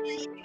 Yeah.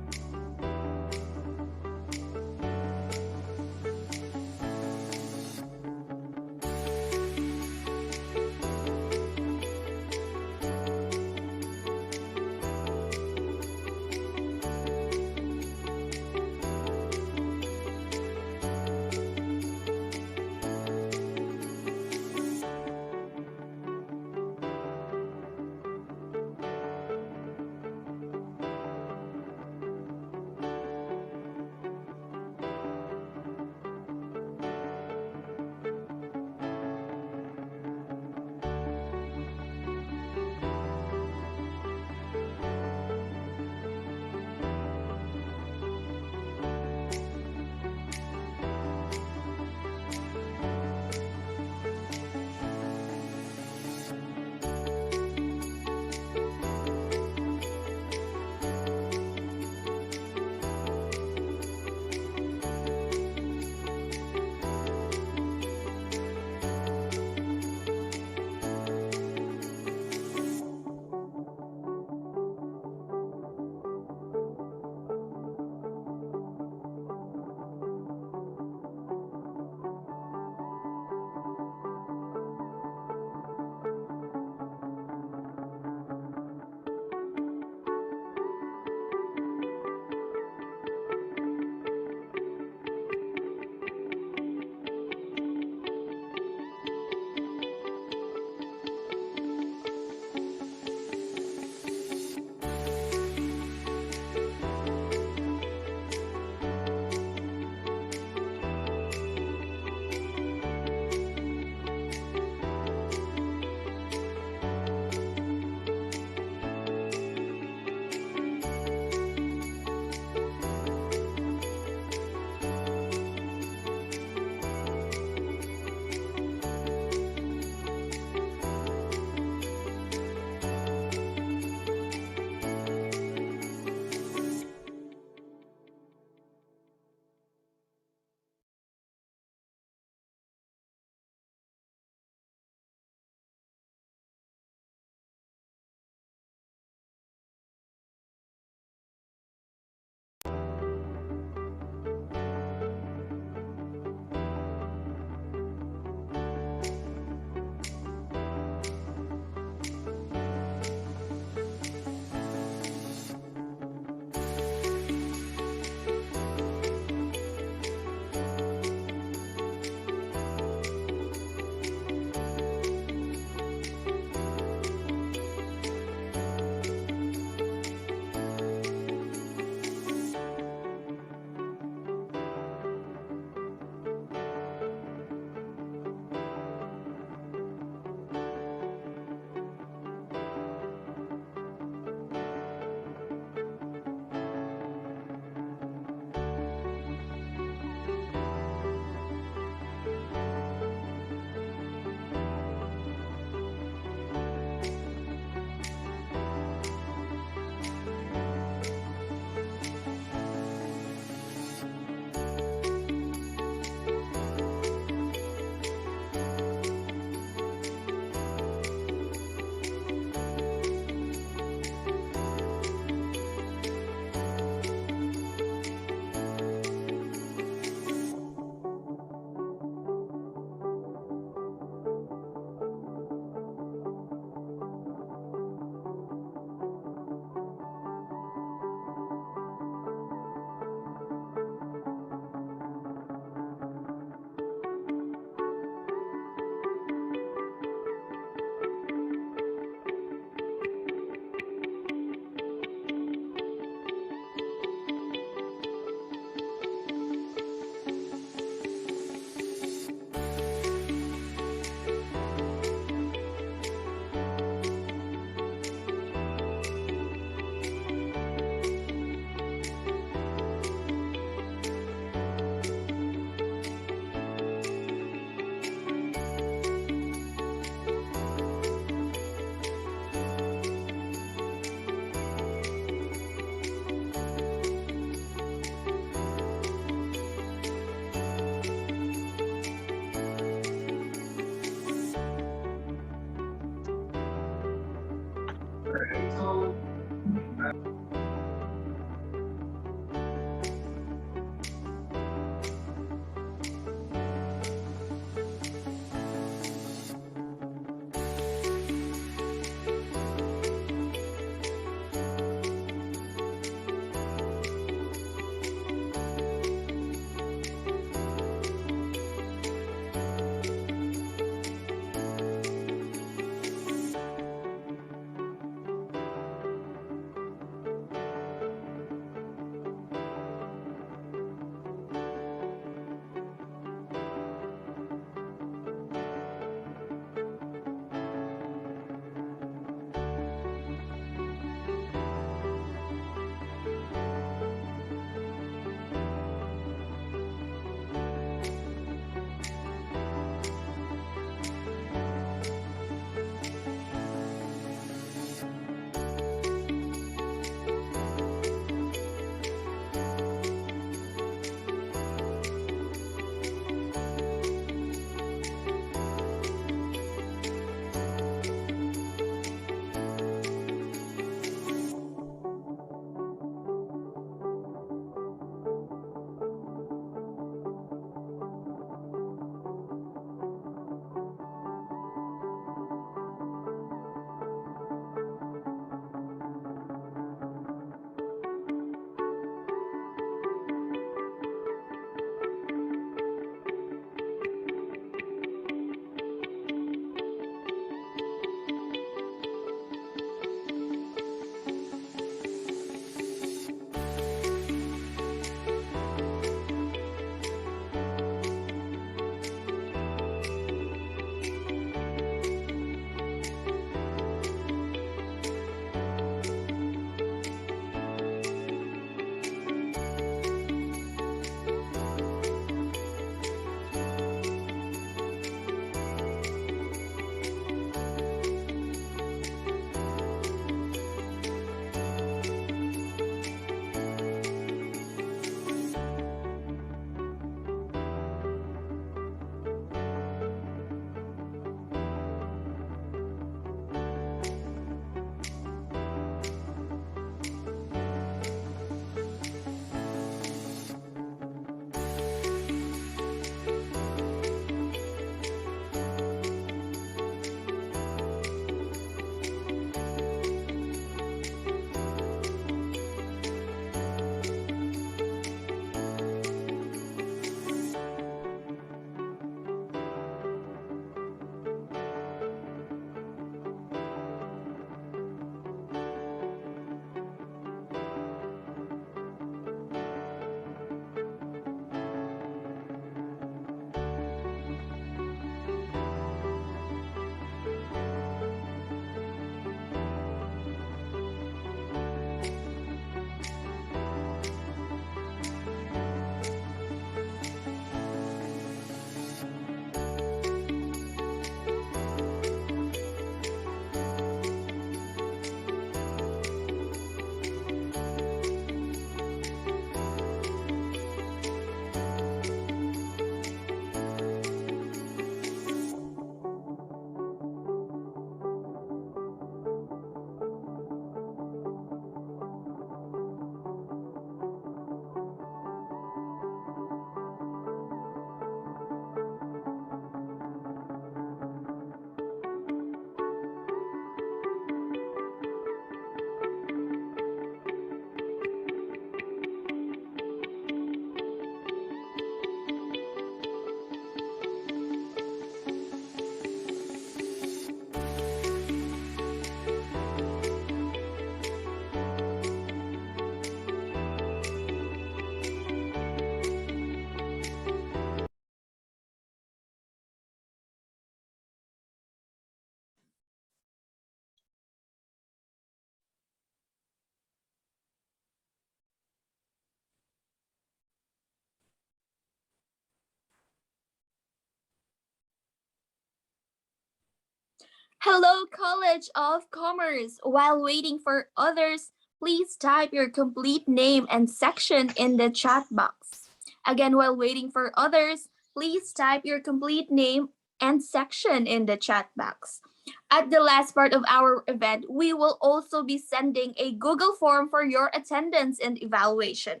Hello, College of Commerce. While waiting for others, please type your complete name and section in the chat box. Again, while waiting for others, please type your complete name and section in the chat box. At the last part of our event, we will also be sending a Google form for your attendance and evaluation.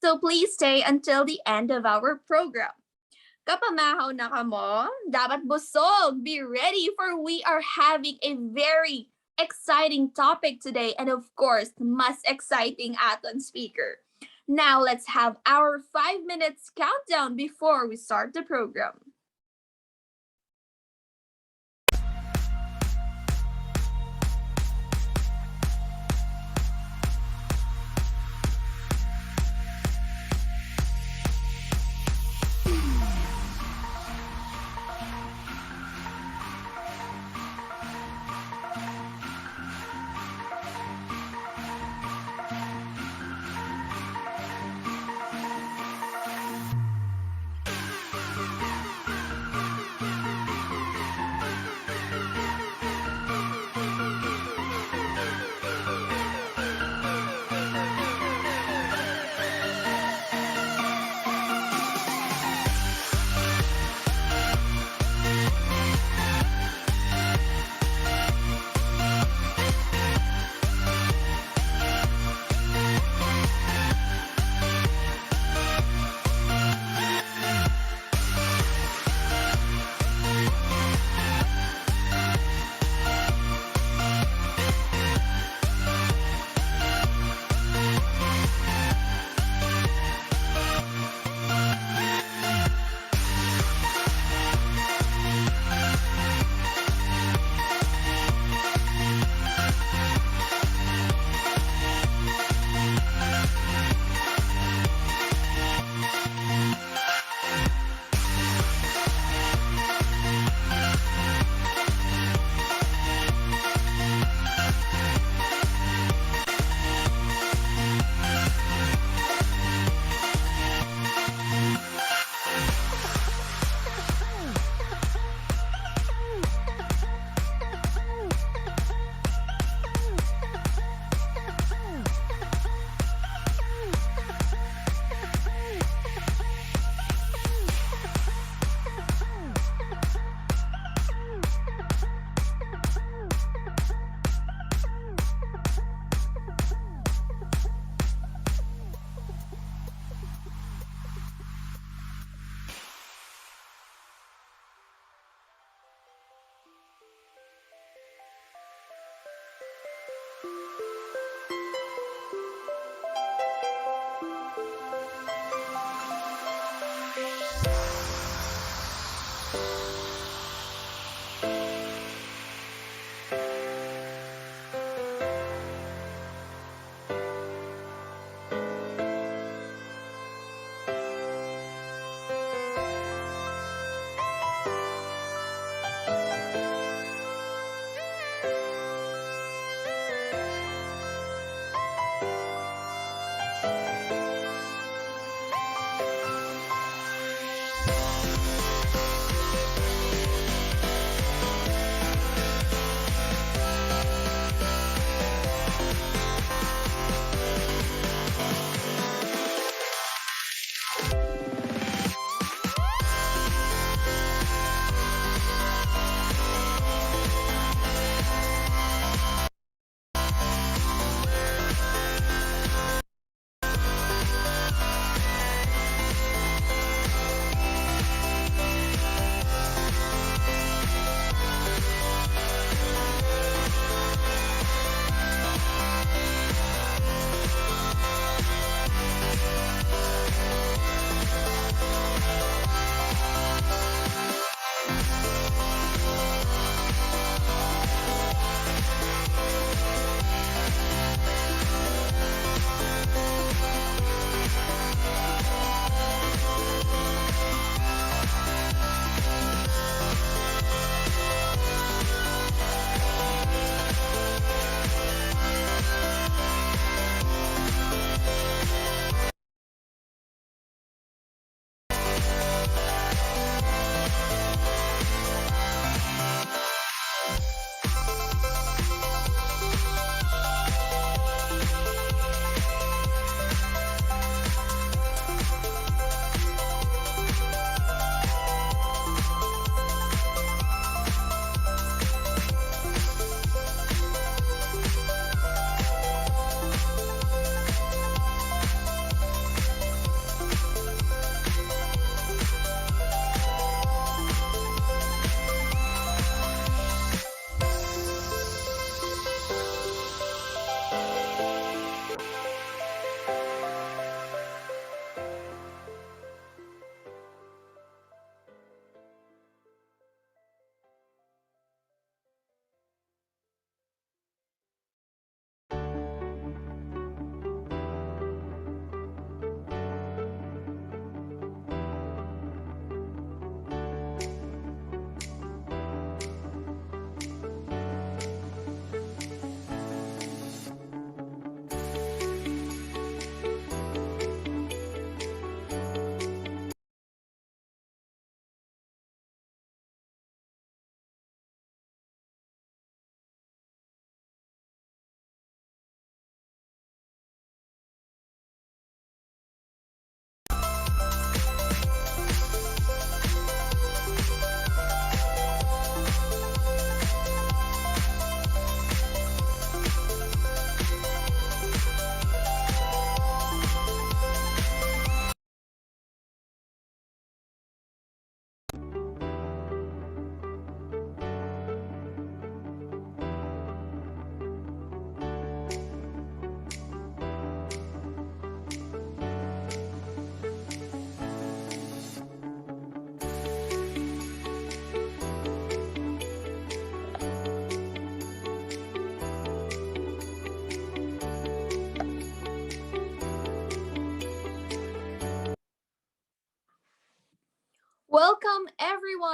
So please stay until the end of our program. Kapamahaw na kamo? Dapat busog! Be ready for we are having a very exciting topic today and of course, mas exciting aton speaker. Now let's have our 5 minutes countdown before we start the program.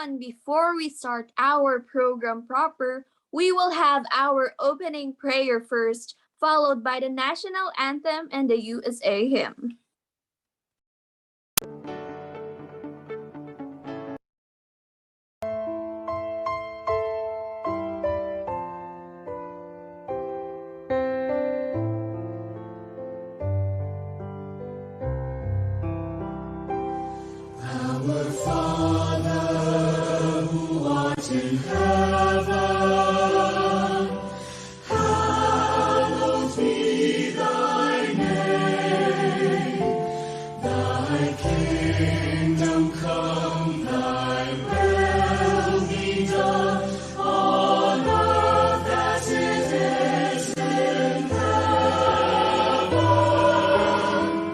everyone, before we start our program proper, we will have our opening prayer first, followed by the national anthem and the USA hymn. Our Father, who art in heaven, hallowed be thy name. Thy kingdom come, thy will be done, on earth as it is in heaven.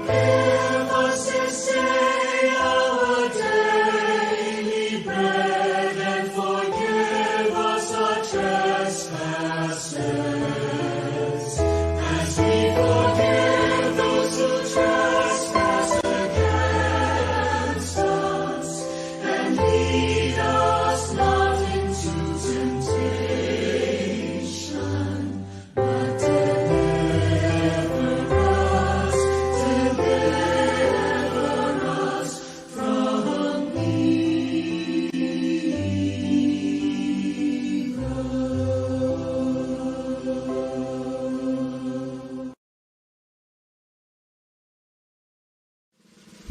Give us this day our daily bread, and forgive us our trespasses, as we forgive those who trespass against us. And lead us not into temptation, but deliver us from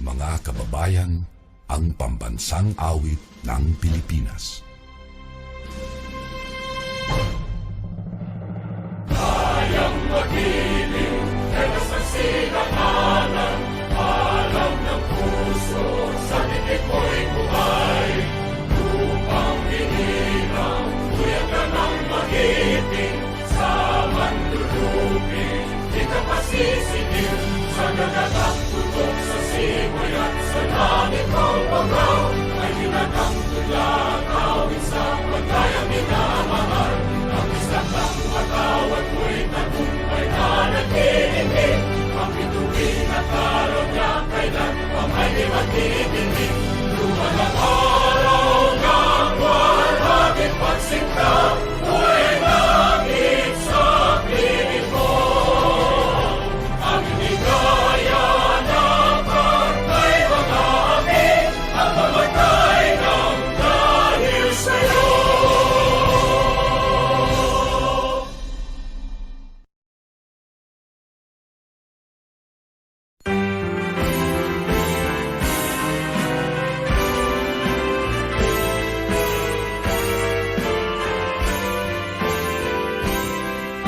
Mga kababayan, ang pambansang awit ng Pilipinas.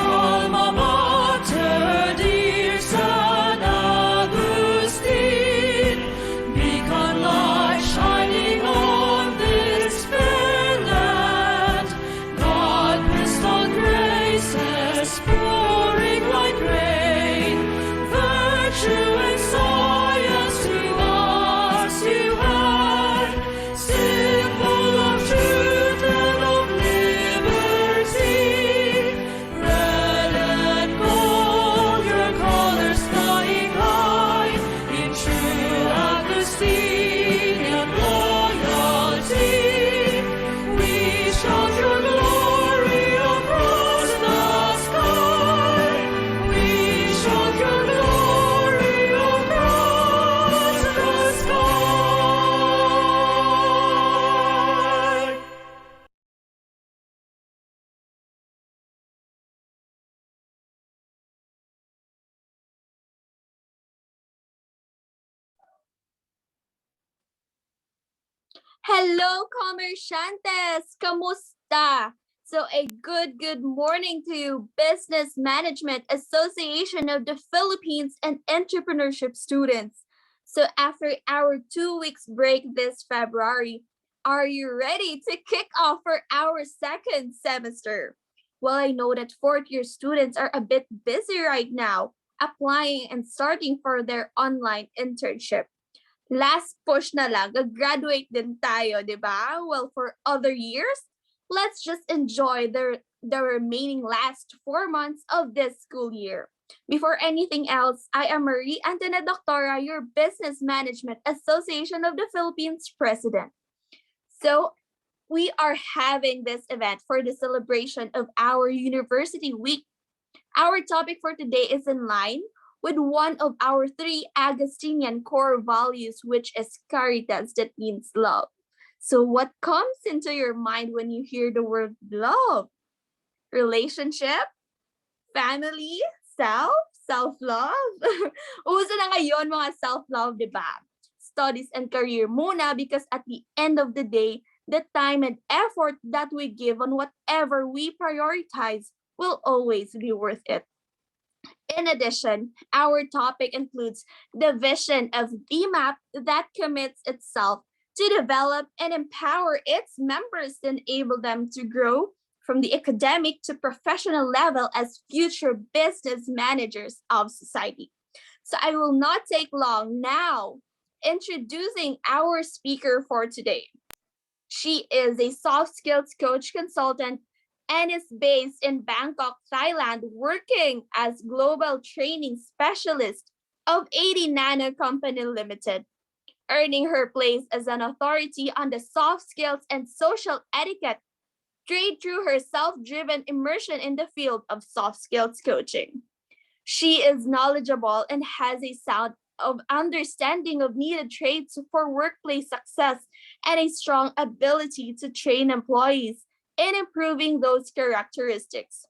Alma Mater, dear San Agustin, beacon light shining on this fair land. God bestowed graces pouring like rain, virtue and science to us you had, symbol of truth and of liberty. Red and gold, your colors flying high, in true Augustinian loyalty. We shout your glory across the sky. We shout your glory across the sky. Hello, Comerciantes! Kamusta? So a good morning to you, Business Management Association of the Philippines and entrepreneurship students. So after our 2 weeks break this February, are you ready to kick off for our second semester? Well, I know that fourth year students are a bit busy right now, applying and starting for their online internship. Last push na lang, graduate din tayo, di ba? Well, for other years, let's just enjoy the remaining last 4 months of this school year. Before anything else, I am Marie Antena Doctora, your Business Management Association of the Philippines president. So, we are having this event for the celebration of our University Week. Our topic for today is in line with one of our three Augustinian core values, which is caritas, that means love. So, what comes into your mind when you hear the word love? Relationship? Family? Self? Self-love? Uso na ngayon mga self-love, di ba? Studies and career muna, because at the end of the day, the time and effort that we give on whatever we prioritize will always be worth it. In addition, our topic includes the vision of DMAP that commits itself to develop and empower its members to enable them to grow from the academic to professional level as future business managers of society. So I will not take long now introducing our speaker for today. She is a soft skills coach consultant and is based in Bangkok, Thailand, working as global training specialist of 80 Nano Company Limited, earning her place as an authority on the soft skills and social etiquette straight through her self-driven immersion in the field of soft skills coaching. She is knowledgeable and has a sound of understanding of needed traits for workplace success and a strong ability to train employees in improving those characteristics.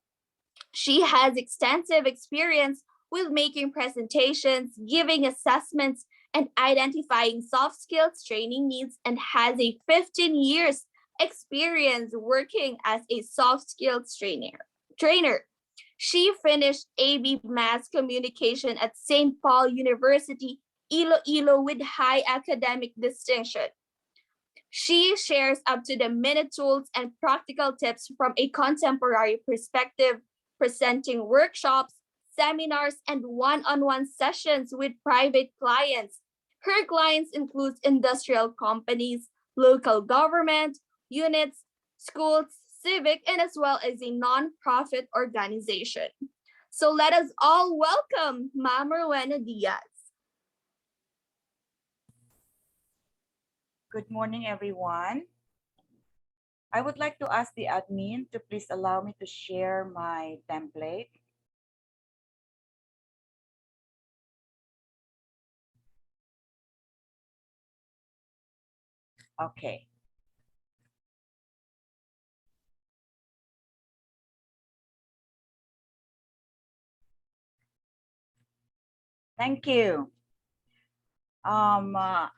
She has extensive experience with making presentations, giving assessments, and identifying soft skills training needs, and has a 15 years experience working as a soft skills trainer. She finished AB Mass Communication at St. Paul University, Iloilo, with high academic distinction. She shares up to the minute tools and practical tips from a contemporary perspective, presenting workshops, seminars, and one-on-one sessions with private clients. Her clients include industrial companies, local government, units, schools, civic, and as well as a non-profit organization. So let us all welcome Ma'am Rowena Diaz. Good morning, everyone. I would like to ask the admin to please allow me to share my template. Okay. Thank you. I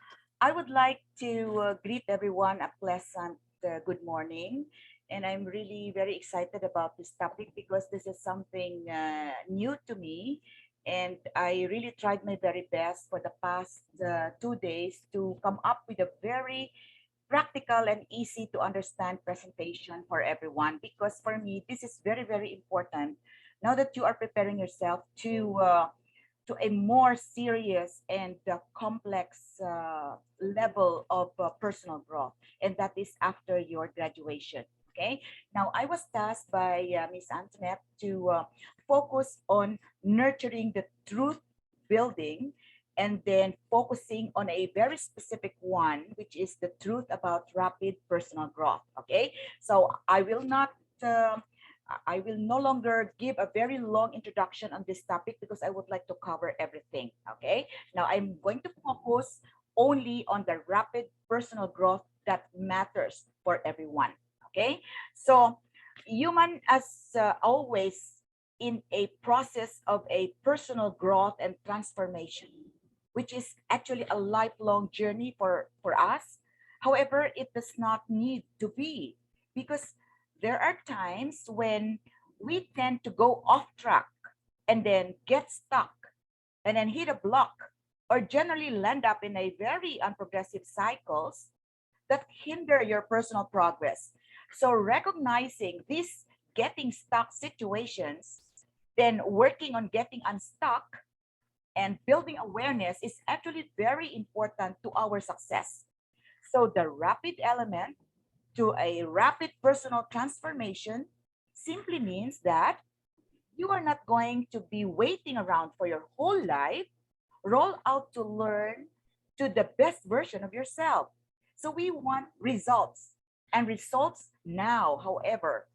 would like to greet everyone a pleasant good morning. And I'm really very excited about this topic because this is something new to me. And I really tried my very best for the past 2 days to come up with a very practical and easy to understand presentation for everyone, because for me this is very very important now that you are preparing yourself to a more serious and complex level of personal growth, and that is after your graduation. Okay, now I was tasked by Miss Antoinette to focus on nurturing the truth building, and then focusing on a very specific one, which is the truth about rapid personal growth. Okay, so uh, I will no longer give a very long introduction on this topic because I would like to cover everything. Okay, now I'm going to focus only on the rapid personal growth that matters for everyone. Okay, so human as always in a process of a personal growth and transformation, which is actually a lifelong journey for us. However, it does not need to be, because there are times when we tend to go off track and then get stuck and then hit a block, or generally land up in a very unprogressive cycles that hinder your personal progress. So recognizing these getting stuck situations, then working on getting unstuck and building awareness is actually very important to our success. So the rapid element to a rapid personal transformation simply means that you are not going to be waiting around for your whole life. Roll out to learn to the best version of yourself. So we want results and results now. However,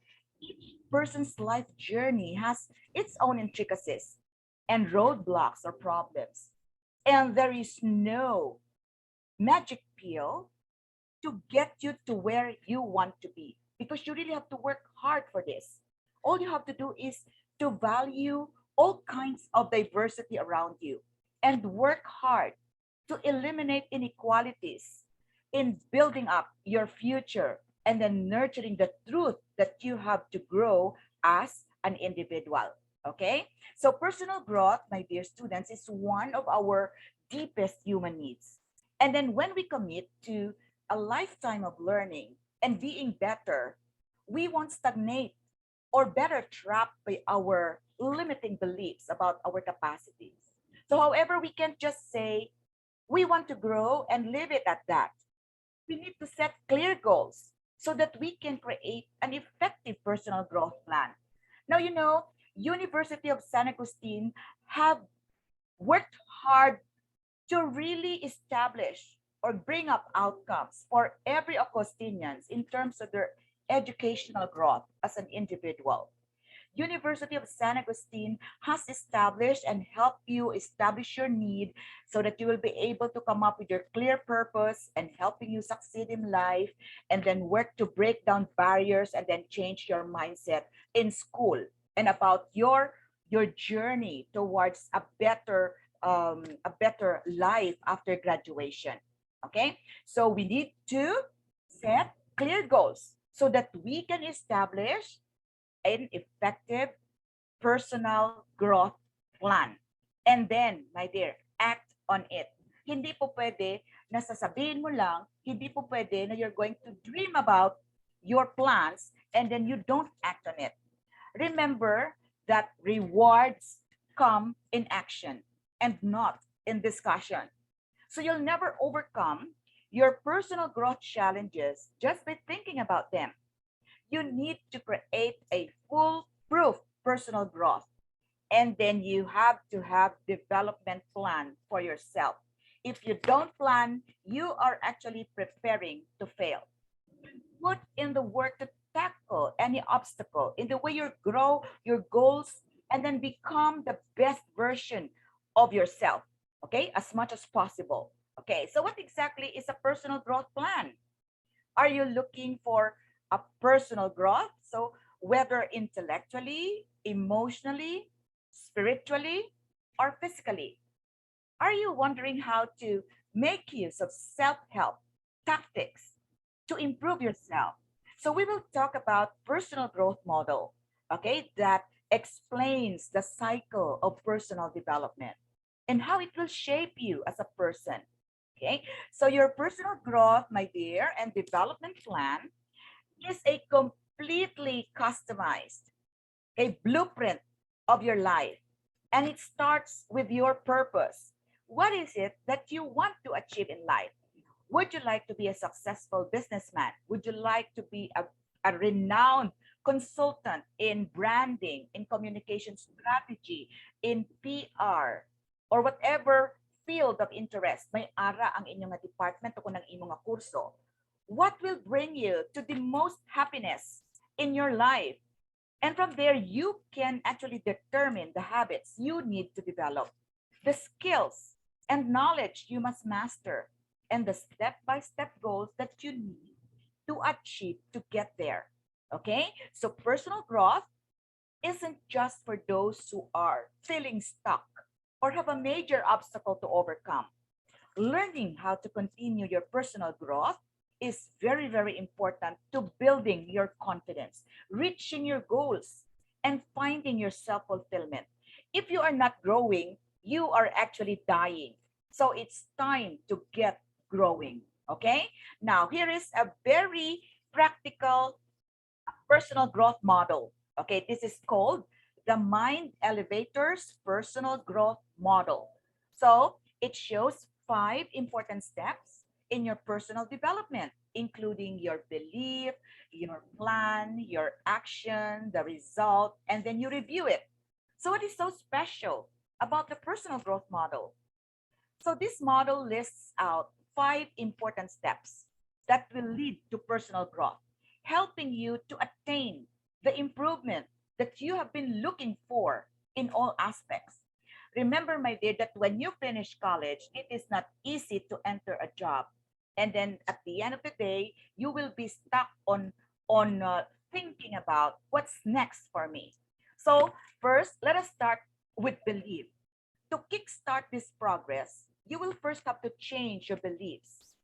each person's life journey has its own intricacies and roadblocks or problems. And there is no magic pill to get you to where you want to be, because you really have to work hard for this. All you have to do is to value all kinds of diversity around you and work hard to eliminate inequalities in building up your future and then nurturing the truth that you have to grow as an individual. Okay? So, personal growth, my dear students, is one of our deepest human needs. And then when we commit to a lifetime of learning and being better, we won't stagnate or better trapped by our limiting beliefs about our capacities. So, however, we can't just say we want to grow and leave it at that. We need to set clear goals so that we can create an effective personal growth plan. Now, University of San Agustin have worked hard to really establish or bring up outcomes for every Augustinians in terms of their educational growth as an individual. University of San Agustin has established and helped you establish your need so that you will be able to come up with your clear purpose and helping you succeed in life, and then work to break down barriers and then change your mindset in school and about your journey towards a better life after graduation. Okay, so we need to set clear goals so that we can establish an effective personal growth plan. And then, my dear, act on it. Hindi po pwede na sasabihin mo lang, hindi po pwede na you're going to dream about your plans and then you don't act on it. Remember that rewards come in action and not in discussion. So you'll never overcome your personal growth challenges just by thinking about them. You need to create a foolproof personal growth. And then you have to have development plan for yourself. If you don't plan, you are actually preparing to fail. Put in the work to tackle any obstacle in the way you grow your goals and then become the best version of yourself, okay, as much as possible. Okay, so what exactly is a personal growth plan? Are you looking for a personal growth? So, whether intellectually, emotionally, spiritually, or physically, are you wondering how to make use of self help tactics to improve yourself? So, we will talk about personal growth model, okay, that explains the cycle of personal development and how it will shape you as a person. Okay, so your personal growth, my dear, and development plan is a completely customized, a blueprint of your life. And it starts with your purpose. What is it that you want to achieve in life? Would you like to be a successful businessman? Would you like to be a renowned consultant in branding, in communication strategy, in PR, or whatever field of interest? May ara ang inyong nga department o ng imong nga kurso. What will bring you to the most happiness in your life? And from there, you can actually determine the habits you need to develop, the skills and knowledge you must master, and the step-by-step goals that you need to achieve to get there. Okay? So personal growth isn't just for those who are feeling stuck or have a major obstacle to overcome. Learning how to continue your personal growth is very, very important to building your confidence, reaching your goals, and finding your self fulfillment. If you are not growing, you are actually dying. So it's time to get growing. Okay? Now, here is a very practical personal growth model. Okay, this is called the Mind Elevator's Personal Growth Model. So it shows 5 important steps in your personal development, including your belief, your plan, your action, the result, and then you review it. So, what is so special about the personal growth model? So, this model lists out 5 important steps that will lead to personal growth. helping you to attain the improvement that you have been looking for in all aspects. Remember, my dear, that when you finish college, it is not easy to enter a job. And then at the end of the day, you will be stuck on thinking about what's next for me. So first, let us start with belief. To kickstart this progress, you will first have to change your beliefs.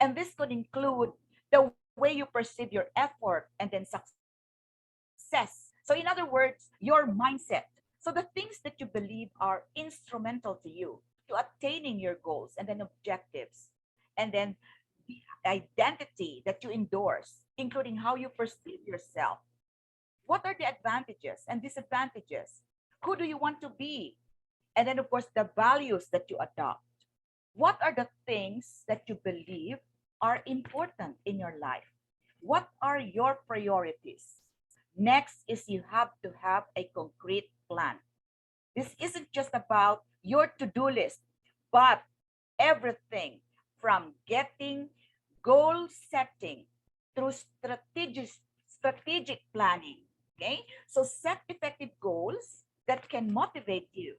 And this could include the way you perceive your effort and then success. So, in other words, your mindset. So, the things that you believe are instrumental to you, to attaining your goals and then objectives. And then the identity that you endorse, including how you perceive yourself. What are the advantages and disadvantages? Who do you want to be? And then, of course, the values that you adopt. What are the things that you believe are important in your life? What are your priorities? Next is you have to have a concrete plan. This isn't just about your to-do list, but everything from getting goal setting through strategic planning. Okay? So set effective goals that can motivate you.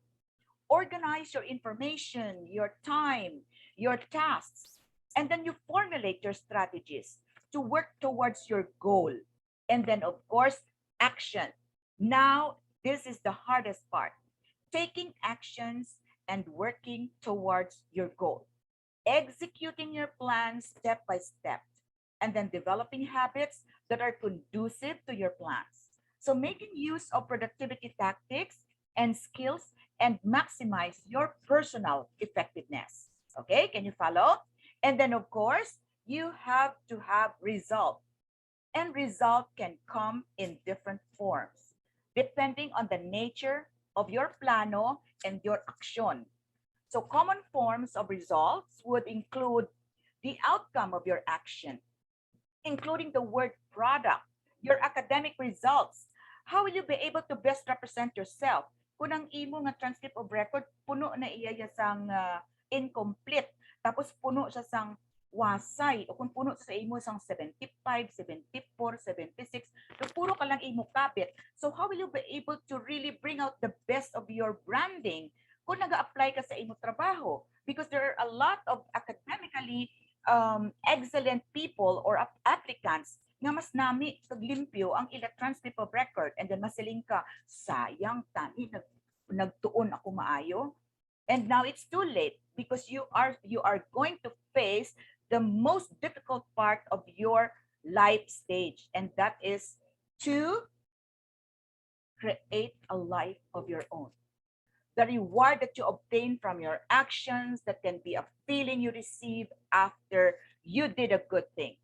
Organize your information, your time, your tasks, and then you formulate your strategies to work towards your goal. And then, of course, action. Now, this is the hardest part, taking actions and working towards your goal, executing your plan step by step, and then developing habits that are conducive to your plans. So, making use of productivity tactics and skills and maximize your personal effectiveness. Okay, can you follow? And then, of course, you have to have result. And result can come in different forms, depending on the nature of your plano and your action. So common forms of results would include the outcome of your action, including the word product, your academic results. How will you be able to best represent yourself? Kung ang imo nga transcript of record, puno na iya sang incomplete, tapos puno siya sang wasay, o kung puno sa imo sang 75, 74, 76, so puro ka lang imo kapit. So how will you be able to really bring out the best of your branding kung nag-apply ka sa imo trabaho? Because there are a lot of academically excellent people or applicants nga mas nami limpyo ang ila transcript of record, and then masiling ka, sayang tani nagtuon ako maayo. And now it's too late because you are going to face the most difficult part of your life stage, and that is to create a life of your own. The reward that you obtain from your actions, that can be a feeling you receive after you did a good thing.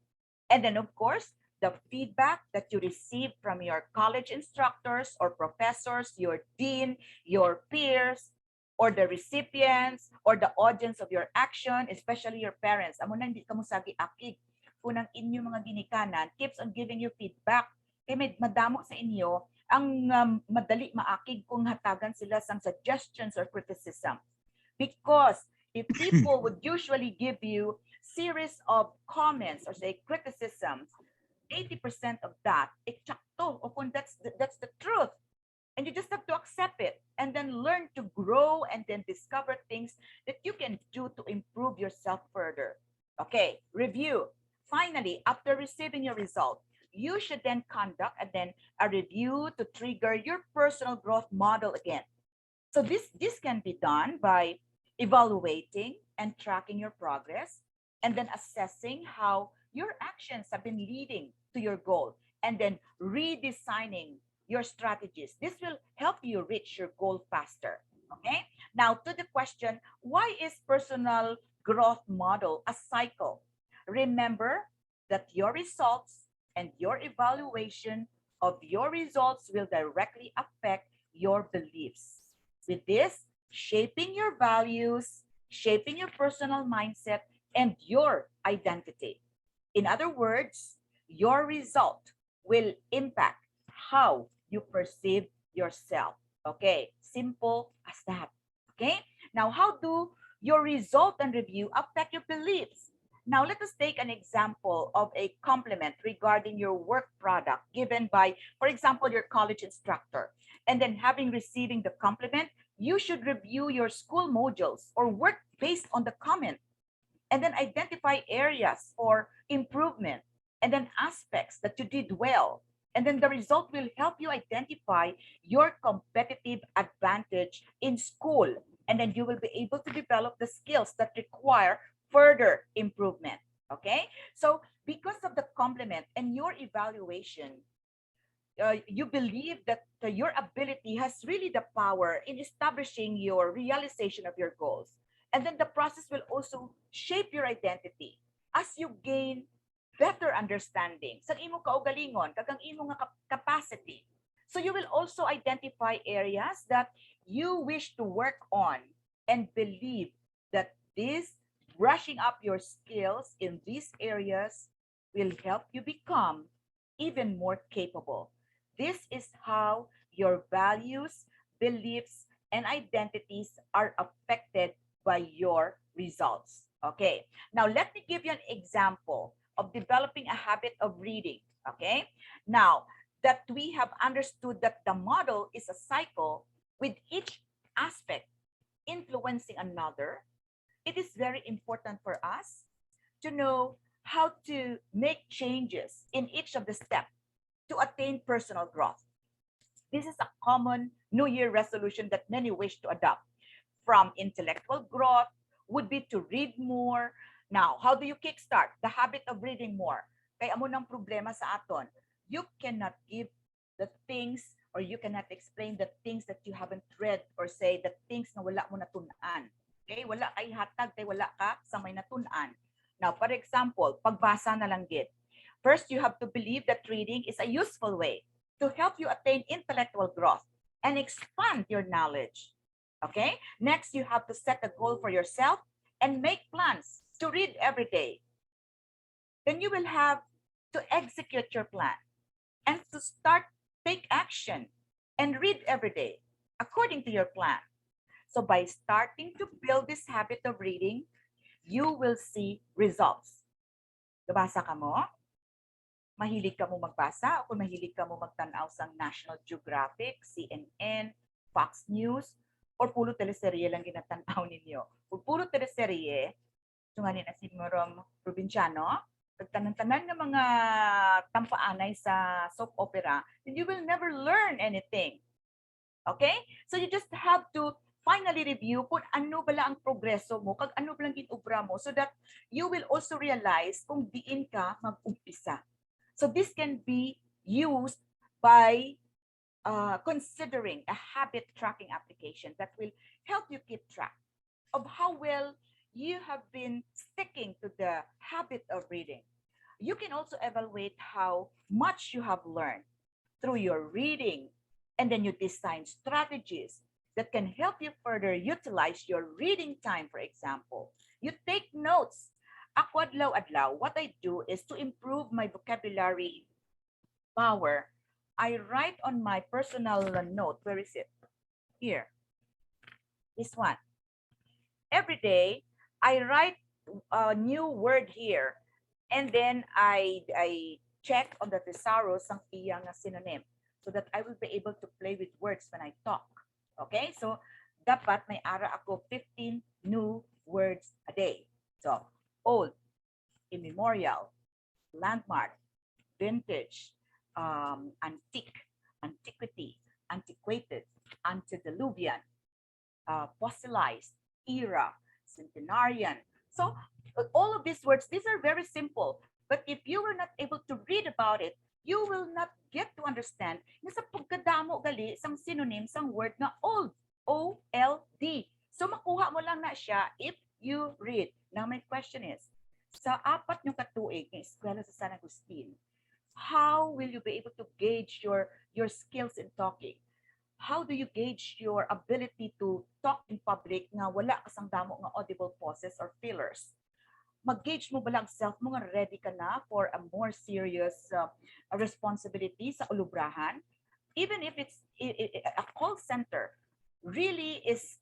And then, of course, the feedback that you receive from your college instructors or professors, your dean, your peers, or the recipients, or the audience of your action, especially your parents. Amo na hindi ka mo sagi akig. Kunang inyo mga ginikanan keeps on giving you feedback. Kaya may madamo sa inyo ang madali maakig kung hatagan sila sang suggestions or criticism. Because if people would usually give you series of comments or say criticisms, 80% of that, eksakto, o kung that's the truth. And you just have to accept it and then learn to grow and then discover things that you can do to improve yourself further. Okay, review. Finally, after receiving your result, you should then conduct and then a review to trigger your personal growth model again. So this can be done by evaluating and tracking your progress and then assessing how your actions have been leading to your goal and then redesigning your strategies. This will help you reach your goal faster. Okay? Now to the question, why is personal growth model a cycle? Remember that your results and your evaluation of your results will directly affect your beliefs. With this, shaping your values, shaping your personal mindset, and your identity. In other words, your result will impact how you perceive yourself. Okay, simple as that. Okay, now how do your result and review affect your beliefs? Now, let us take an example of a compliment regarding your work product given by, for example, your college instructor. And then having receiving the compliment, you should review your school modules or work based on the comment, and then identify areas for improvement, and then aspects that you did well. And then the result will help you identify your competitive advantage in school. And then you will be able to develop the skills that require further improvement. Okay? So, because of the compliment and your evaluation, you believe that your ability has really the power in establishing your realization of your goals. And then the process will also shape your identity as you gain better understanding sa imo kaugalingon, kagang imo nga capacity. So you will also identify areas that you wish to work on and believe that this brushing up your skills in these areas will help you become even more capable. This is how your values, beliefs, and identities are affected by your results. Okay, now let me give you an example of developing a habit of reading. Okay, now that we have understood that the model is a cycle with each aspect influencing another, it is very important for us to know how to make changes in each of the steps to attain personal growth. This is a common New Year resolution that many wish to adopt. From intellectual growth would be to read more. Now, how do you kickstart the habit of reading more? Kaya amo ng problema sa aton. You cannot give the things, or you cannot explain the things that you haven't read, or say the things na wala mo natunan. Okay? Wala kay hatag kay wala ka sa may natunan. Now, for example, pagbasa na lang gid. First, you have to believe that reading is a useful way to help you attain intellectual growth and expand your knowledge. Okay? Next, you have to set a goal for yourself and make plans to read every day. Then you will have to execute your plan and to start, take action and read every day according to your plan. So by starting to build this habit of reading, you will see results. Nabasa ka mo? Mahilig ka mo magbasa o kung mahilig ka mo magtanaw sa National Geographic, CNN, Fox News, or puro teleserye lang ginatanaw ninyo. Kung puro teleserye, sunganin na si Morom Probinsyano, pagtanan-tanan ng mga tampaanay sa soap opera, then you will never learn anything. Okay? So you just have to finally review kung ano bala ang progreso mo, kag ano balang ginubra mo, so that you will also realize kung diin ka mag-umpisa. So this can be used by considering a habit tracking application that will help you keep track of how well you have been sticking to the habit of reading. You can also evaluate how much you have learned through your reading, and then you design strategies that can help you further utilize your reading time. For example, you take notes. Ako adlaw-adlaw, what I do is to improve my vocabulary power. I write on my personal note. Where is it? Here. This one. Every day, I write a new word here, and then I check on the thesaurus ang iyang synonym, so that I will be able to play with words when I talk. Okay? So, dapat may ara ako 15 new words a day. So, old, immemorial, landmark, vintage, antique, antiquity, antiquated, antediluvian, fossilized, era, centenarian. So all of these words, these are very simple. But if you were not able to read about it, you will not get to understand na sa pagkadamo gali sang synonym sang word na old, O-L-D. So makuha mo lang na siya if you read. Now my question is, sa apat yung katuig ng eskwela sa San Agustin, how will you be able to gauge your skills in talking? How do you gauge your ability to talk in public nga wala kasang damo nga audible pauses or fillers? Mag-gauge mo ba lang self mo nga ready ka na for a more serious responsibility sa ulubrahan? Even if it's a call center, really is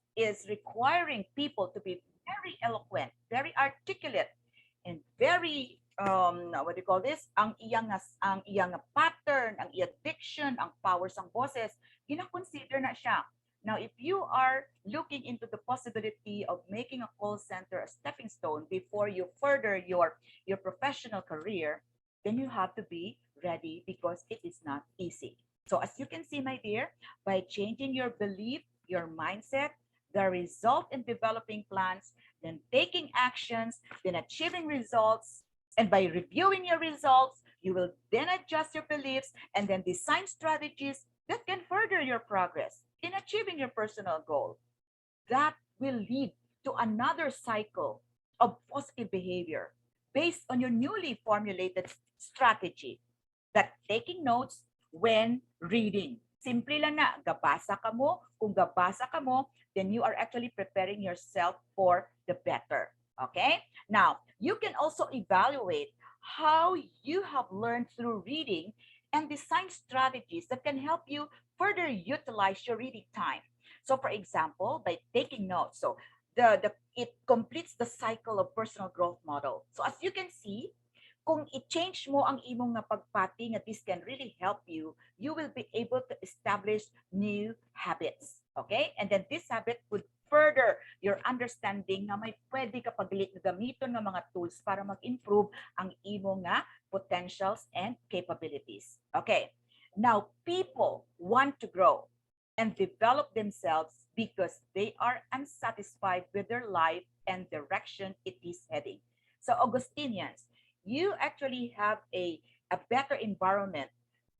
requiring people to be very eloquent, very articulate, and very what do you call this? Ang iyang pattern, ang iyang diction, ang powers ang boses, gina-consider na siya. Now, if you are looking into the possibility of making a call center a stepping stone before you further your professional career, then you have to be ready because it is not easy. So as you can see, my dear, by changing your belief, your mindset, the result in developing plans, then taking actions, then achieving results, and by reviewing your results, you will then adjust your beliefs and then design strategies that can further your progress in achieving your personal goal. That will lead to another cycle of positive behavior based on your newly formulated strategy that taking notes when reading. Simple lang na, gabasa ka mo. Kung gabasa ka mo, then you are actually preparing yourself for the better. Okay? Now, you can also evaluate how you have learned through reading and design strategies that can help you further utilize your reading time. So, for example, by taking notes, so it completes the cycle of personal growth model. So, as you can see, kung i-change mo ang imong nga pagpati nga this can really help you, you will be able to establish new habits. Okay? And then this habit would further your understanding na may pwede ka paglit na gamiton nga mga tools para mag-improve ang imo nga potentials and capabilities. Okay. Now, people want to grow and develop themselves because they are unsatisfied with their life and direction it is heading. So, Augustinians, you actually have a better environment,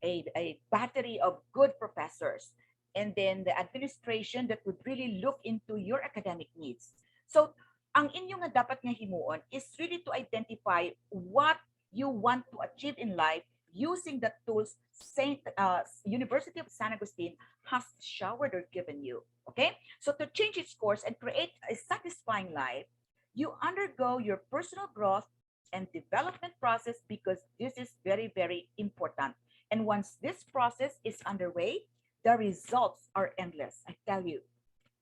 a battery of good professors, and then the administration that would really look into your academic needs. So, ang inyo nga dapat nga himuon is really to identify what you want to achieve in life using the tools University of San Agustin has showered or given you. Okay? So to change its course and create a satisfying life, you undergo your personal growth and development process because this is very, very important. And once this process is underway, the results are endless, I tell you.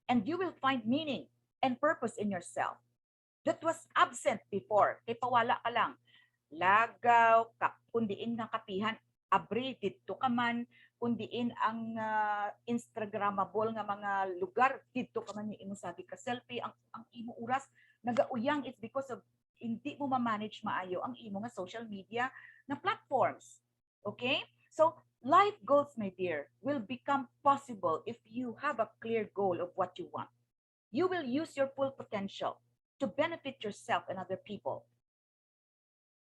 And you will find meaning and purpose in yourself that was absent before. Kay pawala ka lang. Lagaw, kundiin nga kapihan, abri, dito ka man, kundiin ang Instagrammable nga mga lugar, dito ka man yung imo sabi ka selfie, ang imo oras, nagauyang, it's because of hindi mo ma-manage maayo ang imo nga social media na platforms. Okay? So, life goals, my dear, will become possible if you have a clear goal of what you want. You will use your full potential to benefit yourself and other people.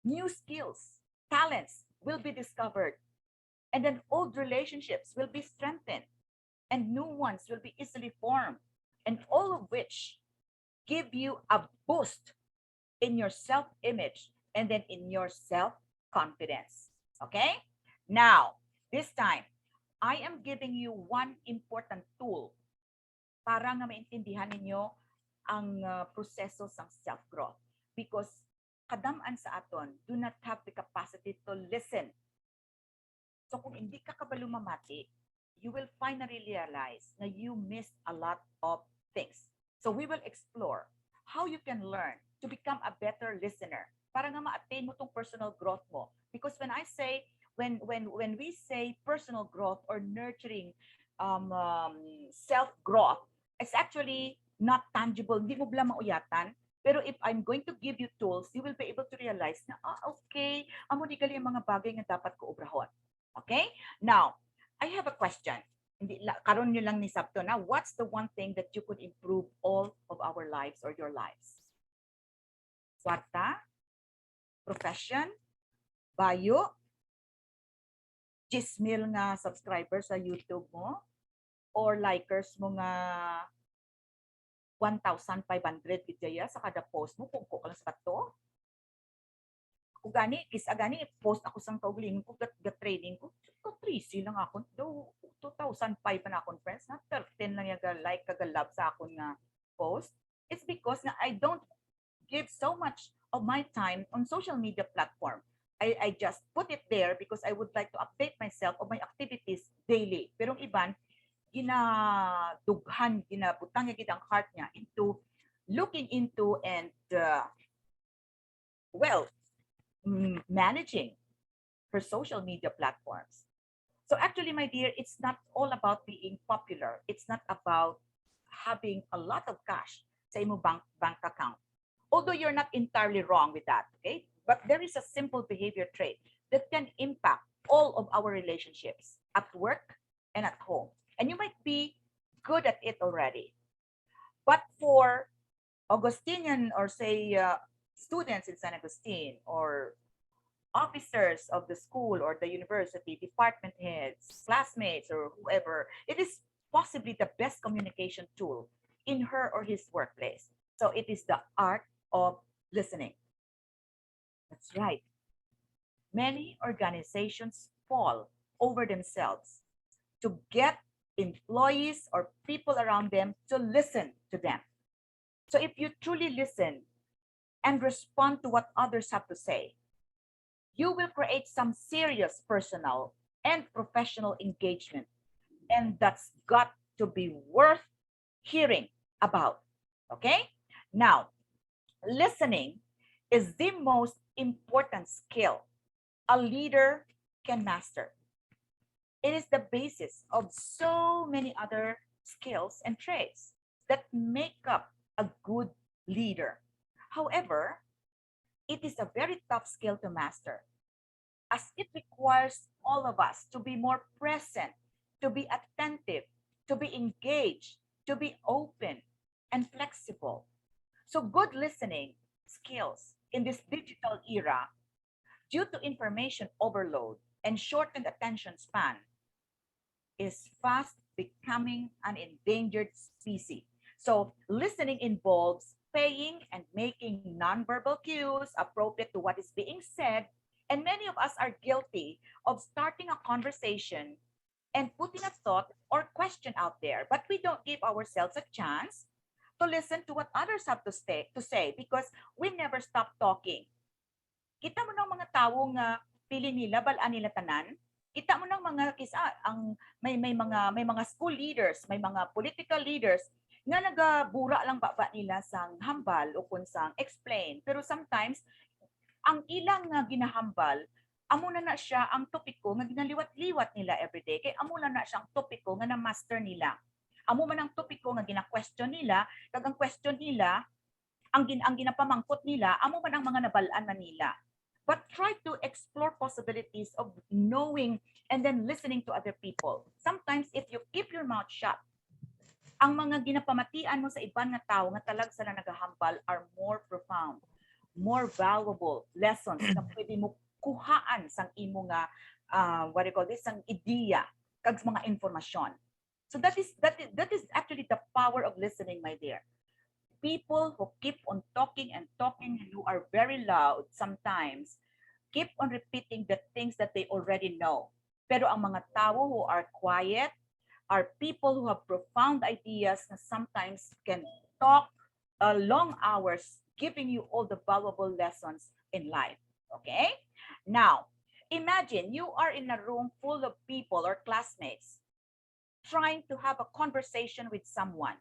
New skills, talents will be discovered, and then old relationships will be strengthened, and new ones will be easily formed, and all of which give you a boost in your self-image and then in your self-confidence. Okay? Now, this time, I am giving you one important tool para nga maintindihan ninyo ang proseso sa self-growth. Because kadamaan sa aton do not have the capacity to listen. So kung hindi ka kabalo mamati, you will finally realize na you missed a lot of things. So we will explore how you can learn to become a better listener para nga ma-attain mo tong personal growth mo. Because when we say personal growth or nurturing self-growth, it's actually not tangible. Hindi mo bala mauyatan. Pero if I'm going to give you tools, you will be able to realize na, okay, amo di gali ang mga bagay nga dapat ko obrahon. Okay? Now, I have a question. Hindi, karon nyo lang ni Sabto na, what's the one thing that you could improve all of our lives or your lives? Kwarta? Profession? Bayo? 10,000 nga subscribers sa YouTube mo? Or likers mo nga 1,500 kaya sa kada post mo kung ko lang sa bato. Kung gani, post ako sang kaugaling ko, training ko, 3 lang ako, do 2,500 pa na akong friends, na 13 lang yung like, kagalab sa akong nga post. It's because na I don't give so much of my time on social media platform. I just put it there because I would like to update myself of my activities daily. Pero ang iban, ginadughan, ginabutang niya ang heart niya into looking into and well, managing her social media platforms. So actually, my dear, it's not all about being popular. It's not about having a lot of cash sa imo bank account. Although you're not entirely wrong with that, okay? But there is a simple behavior trait that can impact all of our relationships at work and at home. And you might be good at it already. But for Augustinian or say students in San Agustin or officers of the school or the university, department heads, classmates, or whoever, it is possibly the best communication tool in her or his workplace. So it is the art of listening. That's right. Many organizations fall over themselves to get employees or people around them to listen to them. So if you truly listen and respond to what others have to say, you will create some serious personal and professional engagement. And that's got to be worth hearing about. Okay? Now, listening is the most important skill a leader can master. It is the basis of so many other skills and traits that make up a good leader. However, it is a very tough skill to master as it requires all of us to be more present, to be attentive, to be engaged, to be open and flexible. So, good listening skills in this digital era, due to information overload and shortened attention span, is fast becoming an endangered species. So, listening involves paying and making nonverbal cues appropriate to what is being said. And many of us are guilty of starting a conversation and putting a thought or question out there, but we don't give ourselves a chance to listen to what others have to say because we never stop talking. Kita mo ng mga tao nga pili nila balaan nila tanan. Kita mo ng mga kisa ang may mga school leaders, may mga political leaders nga nagabura lang baba nila sang hambal o kun sang explain. Pero sometimes ang ilang nga ginahambal amo na siya ang topiko nga ginaliwat-liwat nila everyday kay amo na siya ang topiko nga na-master nila. Amo man ang topiko nga gina-question nila, kag ang question nila ang ginapamangkot nila amo man ang mga nabalaan na nila. But try to explore possibilities of knowing and then listening to other people. Sometimes if you keep your mouth shut, ang mga ginapamatian mo sa ibang nga tao nga talag sila nagahambal are more profound, more valuable lessons na pwede mo kuhaan sang imo nga what do you call this, sang ideya kag mga informasyon. So that is actually the power of listening, my dear. People who keep on talking and talking and who are very loud sometimes keep on repeating the things that they already know. Pero ang mga tao who are quiet are people who have profound ideas na sometimes can talk long hours giving you all the valuable lessons in life. Okay? Now, imagine you are in a room full of people or classmates trying to have a conversation with someone.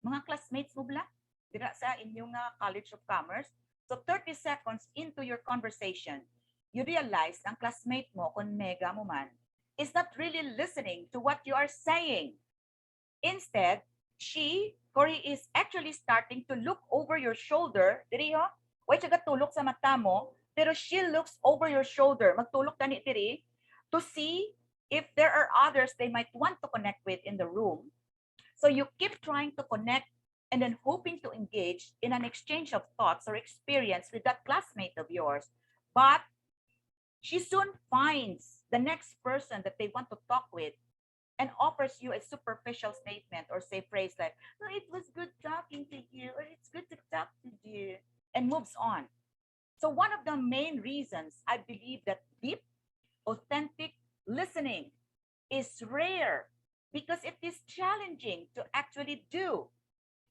Mga classmates mo bla? Dira sa inyong College of Commerce. So 30 seconds into your conversation, you realize ang classmate mo, kung mega mo man, is not really listening to what you are saying. Instead, she or he is actually starting to look over your shoulder. Diri ho? Way siya tulok sa mata mo, pero she looks over your shoulder. Magtulok tani diri to see if there are others they might want to connect with in the room. So you keep trying to connect and then hoping to engage in an exchange of thoughts or experience with that classmate of yours. But she soon finds the next person that they want to talk with and offers you a superficial statement or say phrase like, "Oh, it was good talking to you," or "It's good to talk to you," and moves on. So one of the main reasons I believe that deep, authentic listening is rare because it is challenging to actually do.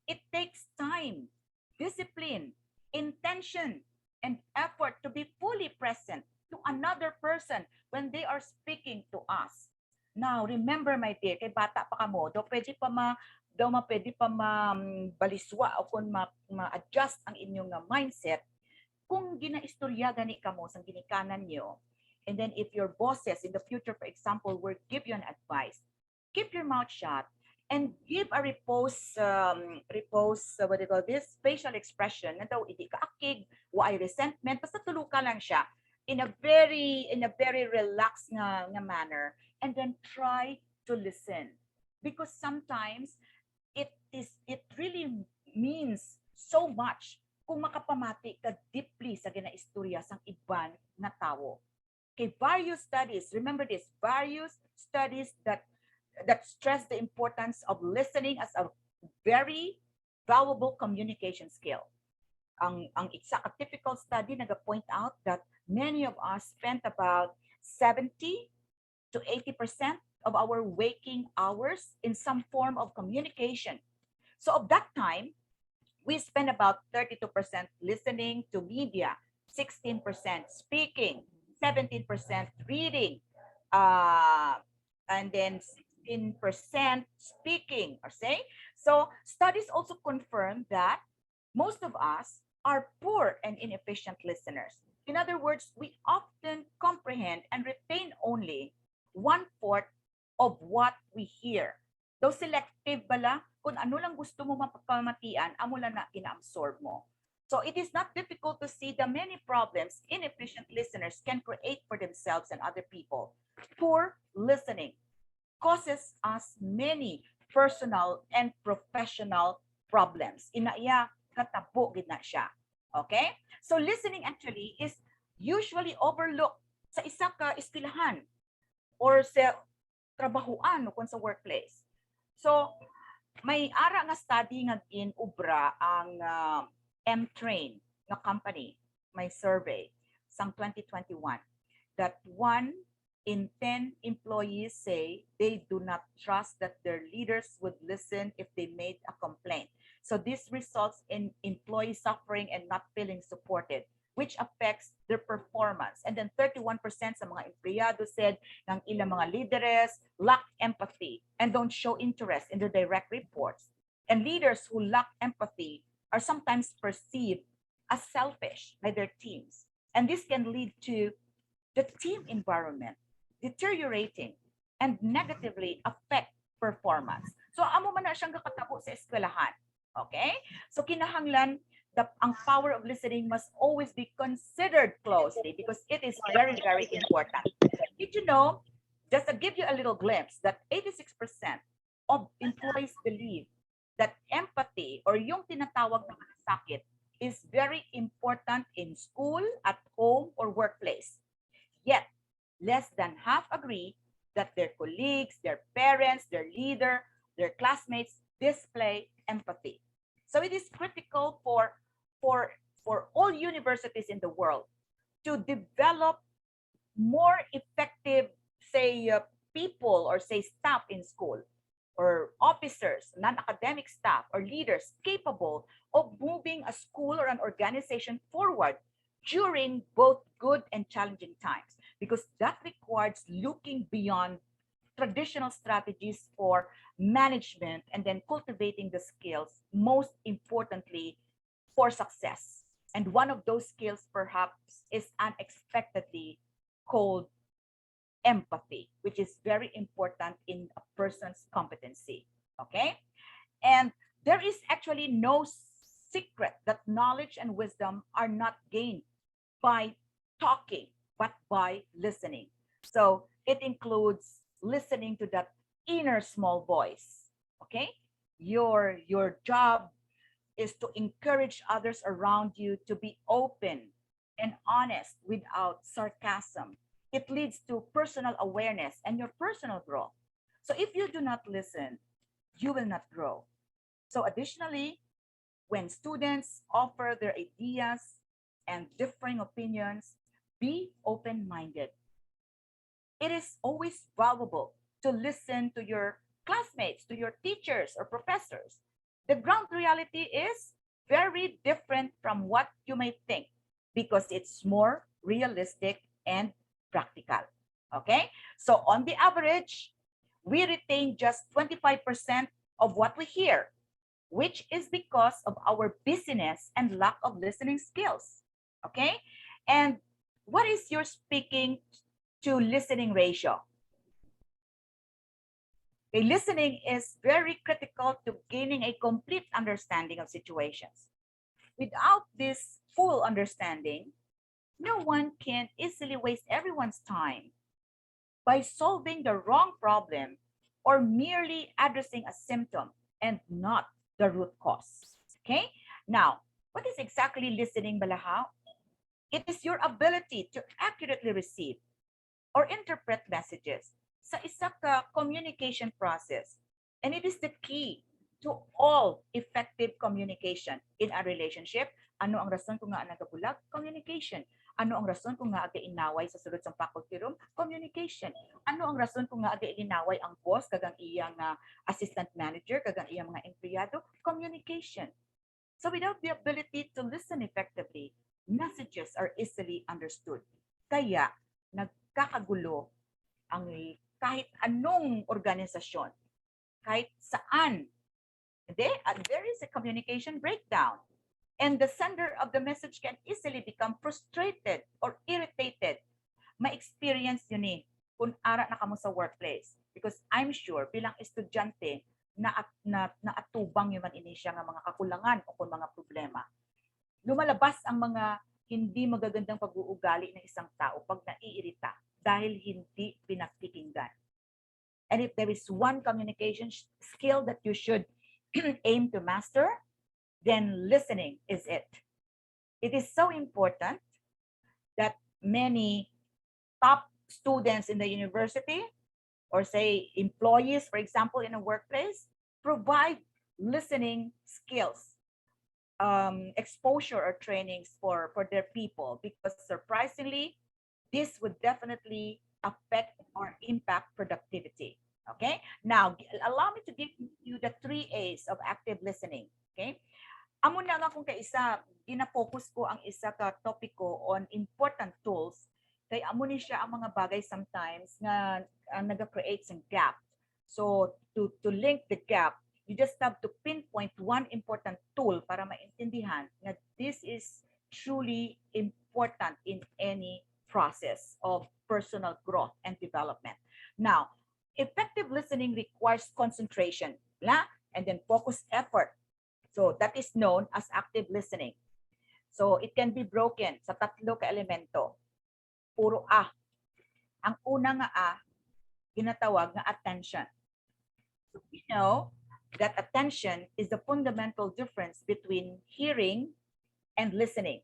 It takes time, discipline, intention, and effort to be fully present to another person when they are speaking to us. Now, remember, my dear, kay bata pa ka mo, pwede pa ma baliswa o kung ma-adjust ang inyong mindset. kung ginaistorya gani ka mo sang ginikanan nyo, and then if your bosses in the future, for example, will give you an advice, keep your mouth shut and give a what do you call this, facial expression na daw hindi ka akig, why resentment, basta tuluka lang siya in a very relaxed nga manner, and then try to listen, because sometimes it really means so much kung makapamati ka deeply sa ginaistorya sang iban na tao. Okay, various studies, remember this, various studies that stress the importance of listening as a very valuable communication skill. Ang isa a typical study nag-point out that many of us spent about 70 to 80% of our waking hours in some form of communication. So of that time, we spend about 32% listening to media, 16% speaking, 17% reading, and then 16% speaking or say. So studies also confirm that most of us are poor and inefficient listeners. In other words, we often comprehend and retain only 1/4 of what we hear. Though selective bala, kung ano lang gusto mo mapapamatian, amo lang na ina-absorb mo. So it is not difficult to see the many problems inefficient listeners can create for themselves and other people. Poor listening causes us many personal and professional problems. Inaiya, katabo gid na siya. Okay? So listening actually is usually overlooked sa isa ka eskwelahan or sa trabahuan o kung sa workplace. So may ara nga study nga ginubra ang M-Train na company, may survey sang 2021 that 1 in 10 employees say they do not trust that their leaders would listen if they made a complaint. So this results in employees suffering and not feeling supported, which affects their performance. And then 31% sa mga empleyado said ng ilang mga leaders lack empathy and don't show interest in their direct reports. And leaders who lack empathy are sometimes perceived as selfish by their teams. And this can lead to the team environment deteriorating and negatively affect performance. So amo man na siyang kakatabo sa eskwelahan. Okay? So kinahanglan ang power of listening must always be considered closely because it is very, very important. Did you know, just to give you a little glimpse, that 86% of employees believe that empathy or yung tinatawag na malasakit is very important in school, at home, or workplace. Yet, less than half agree that their colleagues, their parents, their leader, their classmates display empathy. So it is critical for all universities in the world to develop more effective, say, people or say staff in school or officers, non-academic staff or leaders capable of moving a school or an organization forward during both good and challenging times, because that requires looking beyond traditional strategies for management and then cultivating the skills, most importantly, for success. And one of those skills perhaps is unexpectedly called empathy, which is very important in a person's competency. Okay? And there is actually no secret that knowledge and wisdom are not gained by talking, but by listening. So it includes listening to that inner small voice. Okay? Your job is to encourage others around you to be open and honest without sarcasm. It leads to personal awareness and your personal growth. So if you do not listen, you will not grow. So additionally, when students offer their ideas and differing opinions, be open-minded. It is always valuable to listen to your classmates, to your teachers or professors. The ground reality is very different from what you may think because it's more realistic and practical. Okay? So on the average, we retain just 25% of what we hear, which is because of our busyness and lack of listening skills. Okay? And what is your speaking to listening ratio? Okay, listening is very critical to gaining a complete understanding of situations. Without this full understanding, no one can easily waste everyone's time by solving the wrong problem or merely addressing a symptom and not the root cause. Okay? Now, what is exactly listening, Balahaw? It is your ability to accurately receive or interpret messages sa isa ka communication process. And it is the key to all effective communication in a relationship. Ano ang rason kung nga nagabulag? Communication. Ano ang rason kung nga aga inaway sa sulod sa faculty room? Communication. Ano ang rason kung nga aga inaway ang boss kagang iyang assistant manager, kagang iyang mga empleyado? Communication. So without the ability to listen effectively, messages are easily understood. Kaya nagkakagulo ang kahit anong organisasyon, kahit saan. There is a communication breakdown. And the sender of the message can easily become frustrated or irritated. Ma-experience yun kung ara na kamo sa workplace. Because I'm sure, bilang estudyante, naatubang yun man ini siya nga mga kakulangan o kung mga problema. Lumalabas ang mga hindi magagandang pag-uugali ng isang tao pag naiirita dahil hindi pinakikinggan. And if there is one communication skill that you should aim to master, then listening is it. It is so important that many top students in the university or say employees, for example, in a workplace, provide listening skills, exposure or trainings for their people, because surprisingly, this would definitely affect or impact productivity. Okay, now allow me to give you the 3 A's of active listening. Okay, amo na nga kung kaisa, gina-focus ko ang isa ka topiko on important tools, kay amo ni siya ang mga bagay sometimes nga naga-create ng gap. So to link the gap, you just have to pinpoint one important tool para maintindihan na this is truly important in any process of personal growth and development. Now, effective listening requires concentration, and then focused effort. So that is known as active listening. So it can be broken sa tatlo ka elemento. Puro A. Ang una nga A, ginatawag nga attention. So we know that attention is the fundamental difference between hearing and listening.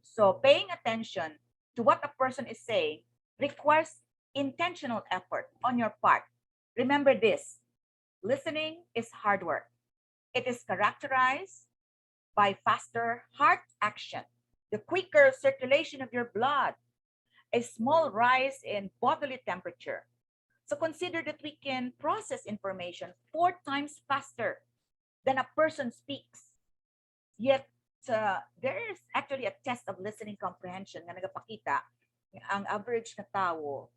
So paying attention to what a person is saying requires intentional effort on your part. Remember this, listening is hard work. It is characterized by faster heart action, the quicker circulation of your blood, a small rise in bodily temperature. So consider that we can process information 4 times faster than a person speaks. Yet, there is actually a test of listening comprehension na nagapakita ang average na tao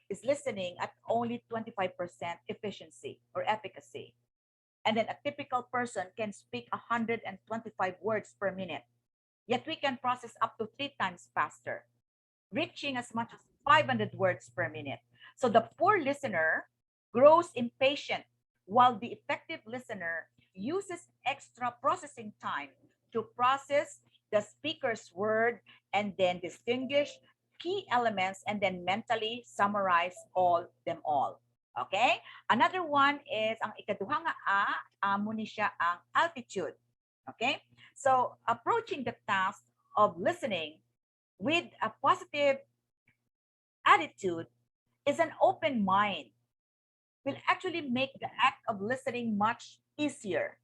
is listening at only 25% efficiency or efficacy. And then a typical person can speak 125 words per minute. Yet we can process up to 3 times faster, reaching as much as 500 words per minute. So the poor listener grows impatient, while the effective listener uses extra processing time to process the speaker's word and then distinguish key elements and then mentally summarize them all. Okay? Another one is ang ikaduha nga amo ni siya ang altitude. Okay? So approaching the task of listening with a positive attitude is an open mind will actually make the act of listening much easier.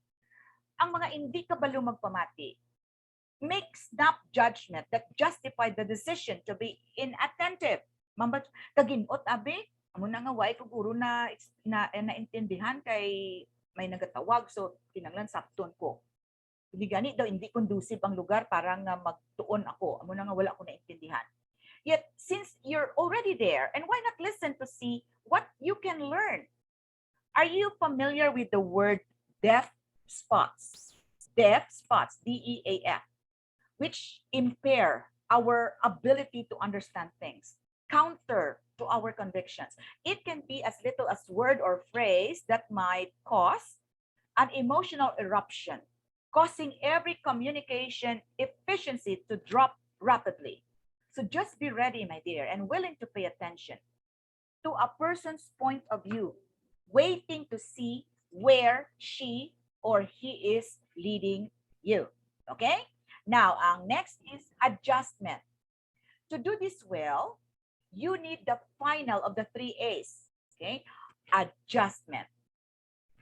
Ang mga hindi kabalo magpamati make snap judgment that justify the decision to be inattentive. Mambat kaginot abi, amo na nga way ko guro naintindihan kay may nagatawag, so kinanglan sapton ko. Hindi gani daw hindi conducive ang lugar para nga magtuon ako. Amo na nga wala ko naintindihan. Yet since you're already there, and why not listen to see what you can learn? Are you familiar with the word deaf spots? Deaf spots, DEAF, which impair our ability to understand things, counter to our convictions. It can be as little as word or phrase that might cause an emotional eruption, causing every communication efficiency to drop rapidly. So just be ready, my dear, and willing to pay attention to a person's point of view, waiting to see where she or he is leading you. Okay? Now, ang next is adjustment. To do this well, you need the final of the three A's. Okay? Adjustment.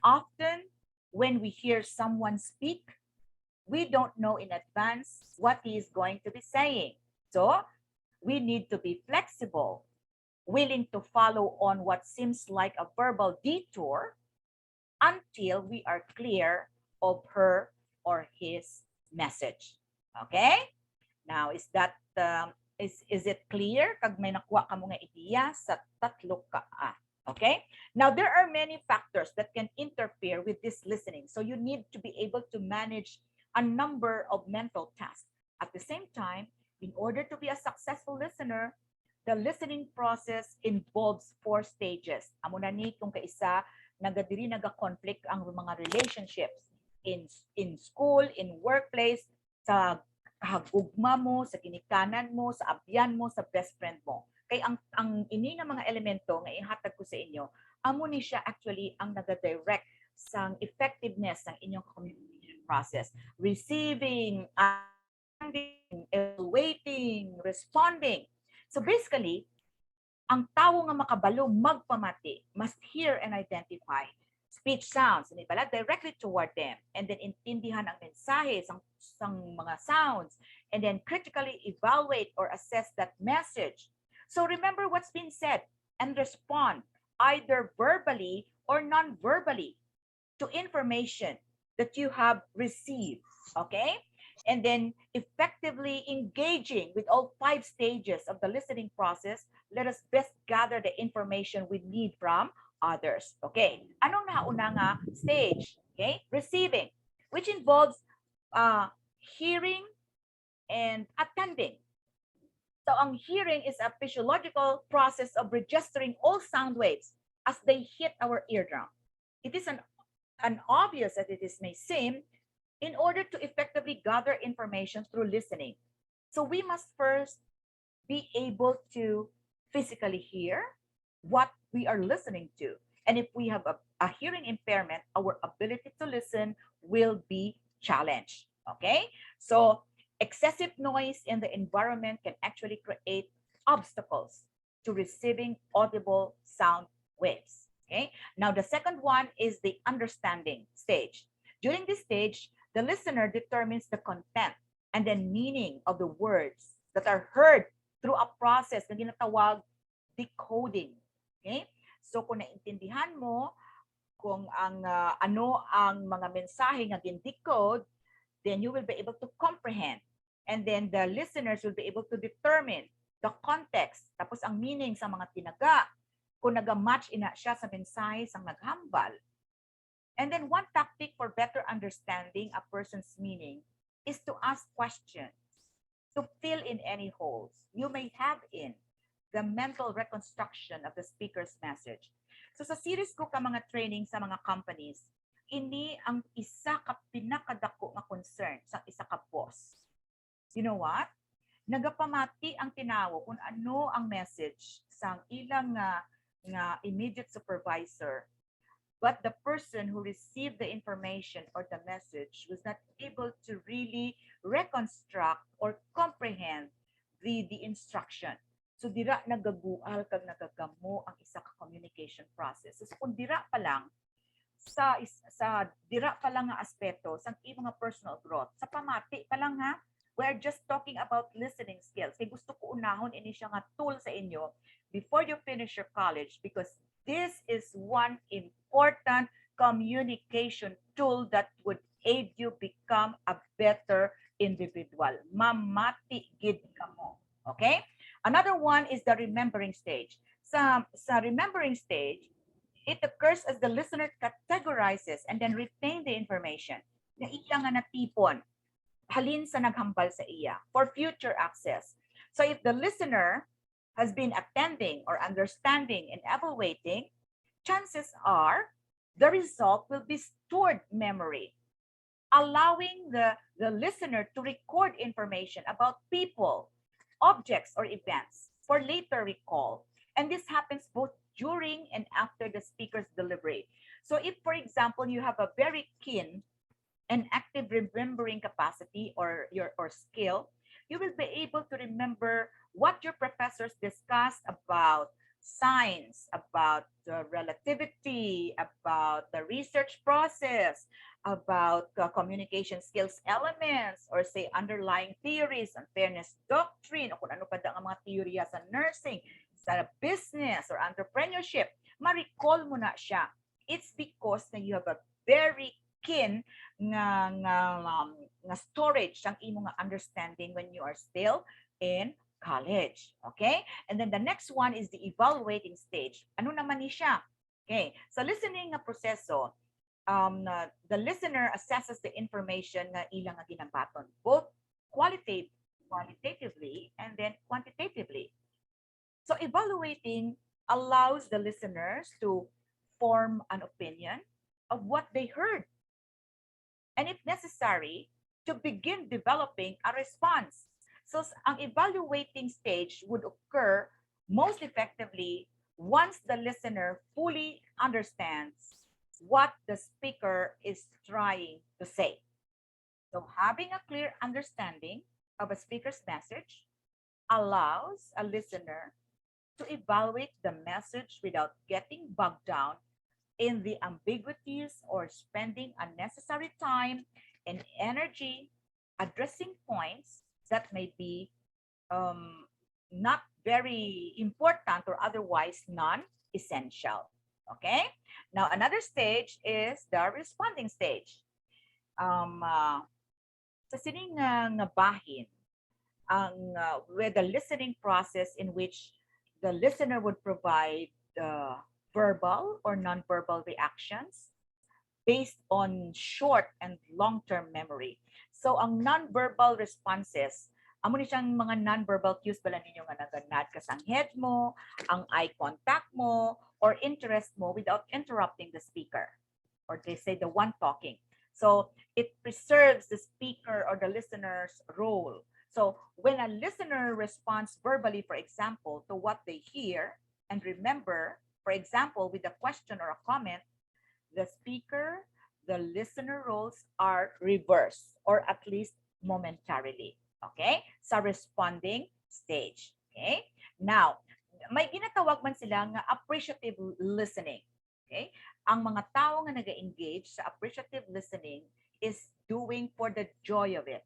Often, when we hear someone speak, we don't know in advance what he is going to be saying. So, we need to be flexible, willing to follow on what seems like a verbal detour until we are clear of her or his message. Okay? Now, is it clear? Kag may nakuha ka mga ideya sa tatlo ka. Okay? Now, there are many factors that can interfere with this listening. So you need to be able to manage a number of mental tasks. At the same time, in order to be a successful listener, the listening process involves 4 stages. Amo na ni kung kaisa nagadiri naga-conflict ang mga relationships in school, in workplace, sa kahagugma mo, sa ginikanan mo, sa abyan mo, sa best friend mo. Kay ang ini nga mga elemento nga ihatag ko sa inyo, amo ni siya actually ang naga-direct sa effectiveness ng inyong communication process. Receiving, waiting, responding. So basically, ang tao nga makabalo magpamati must hear and identify speech sounds, hindi pala directly toward them, and then intindihan ang mensahe sang mga sounds, and then critically evaluate or assess that message. So remember what's been said and respond either verbally or non-verbally to information that you have received, okay? And then effectively engaging with all 5 stages of the listening process, let us best gather the information we need from others. Okay, anong nauna nga stage? Okay, receiving, which involves hearing and attending. So ang hearing is a physiological process of registering all sound waves as they hit our eardrum. It is an obvious as it is may seem, in order to effectively gather information through listening. So we must first be able to physically hear what we are listening to. And if we have a hearing impairment, our ability to listen will be challenged. Okay? So excessive noise in the environment can actually create obstacles to receiving audible sound waves. Okay? Now the second one is the understanding stage. During this stage, the listener determines the content and then meaning of the words that are heard through a process na ginatawag decoding. Okay? So kung naintindihan mo kung ang ano ang mga mensahe nga gin-decode, then you will be able to comprehend. And then the listeners will be able to determine the context, tapos ang meaning sa mga tinaga, kung naga-match ina siya sa mensahe sang naghambal. And then one tactic for better understanding a person's meaning is to ask questions, to fill in any holes you may have in the mental reconstruction of the speaker's message. So sa series ko ka mga training sa mga companies, ini ang isa ka pinakadako nga concern sa isa ka boss. You know what? Nagapamati ang tinawo kung ano ang message sang ilang nga immediate supervisor. But the person who received the information or the message was not able to really reconstruct or comprehend the instruction. So dira nagagual kag nagagamo ang isa ka communication process. So kung dira pa lang sa dira pa lang nga aspeto sa imong mga personal growth, sa pamati pa lang ha, we're just talking about listening skills. Kay gusto ko unahon ini siya nga tool sa inyo before you finish your college, because this is one important communication tool that would aid you become a better individual. Mamati gid kamo. Okay? Another one is the remembering stage. Sa remembering stage, it occurs as the listener categorizes and then retain the information na iya nga natipon halin sa naghambal sa iya for future access. So if the listener has been attending or understanding and evaluating, chances are the result will be stored memory, allowing the listener to record information about people, objects, or events for later recall. And this happens both during and after the speaker's delivery. So if, for example, you have a very keen and active remembering capacity or skill, you will be able to remember what your professors discussed about science, about relativity, about the research process, about communication skills elements, or say underlying theories on fairness doctrine, o kung ano pa ang mga teorya sa nursing, sa business, or entrepreneurship. Ma-recall mo na siya. It's because na you have a very keen nga storage ang imo nga understanding when you are still in college. Okay? And then the next one is the evaluating stage. Ano naman ni siya? Okay. So listening nga proseso, the listener assesses the information nga ilang nga ginabaton, both qualitatively and then quantitatively. So evaluating allows the listeners to form an opinion of what they heard, and if necessary, to begin developing a response. So ang evaluating stage would occur most effectively once the listener fully understands what the speaker is trying to say. So having a clear understanding of a speaker's message allows a listener to evaluate the message without getting bogged down in the ambiguities or spending unnecessary time and energy addressing points that may be not very important or otherwise non-essential. Okay? Now, another stage is the responding stage. Sa sining nga bahin, with the listening process in which the listener would provide verbal or non-verbal reactions based on short and long-term memory. So ang non-verbal responses, amo ni siyang mga non-verbal cues bala ninyo nga naganad ka sa head mo, ang eye contact mo, or interest mo without interrupting the speaker, or they say the one talking. So it preserves the speaker or the listener's role. So when a listener responds verbally, for example, to what they hear and remember, for example, with a question or a comment, the speaker, the listener roles are reversed, or at least momentarily. Okay? Sa responding stage. Okay? Now, may ginatawag man sila nga appreciative listening. Okay? Ang mga tao nga nag-engage sa appreciative listening is doing for the joy of it.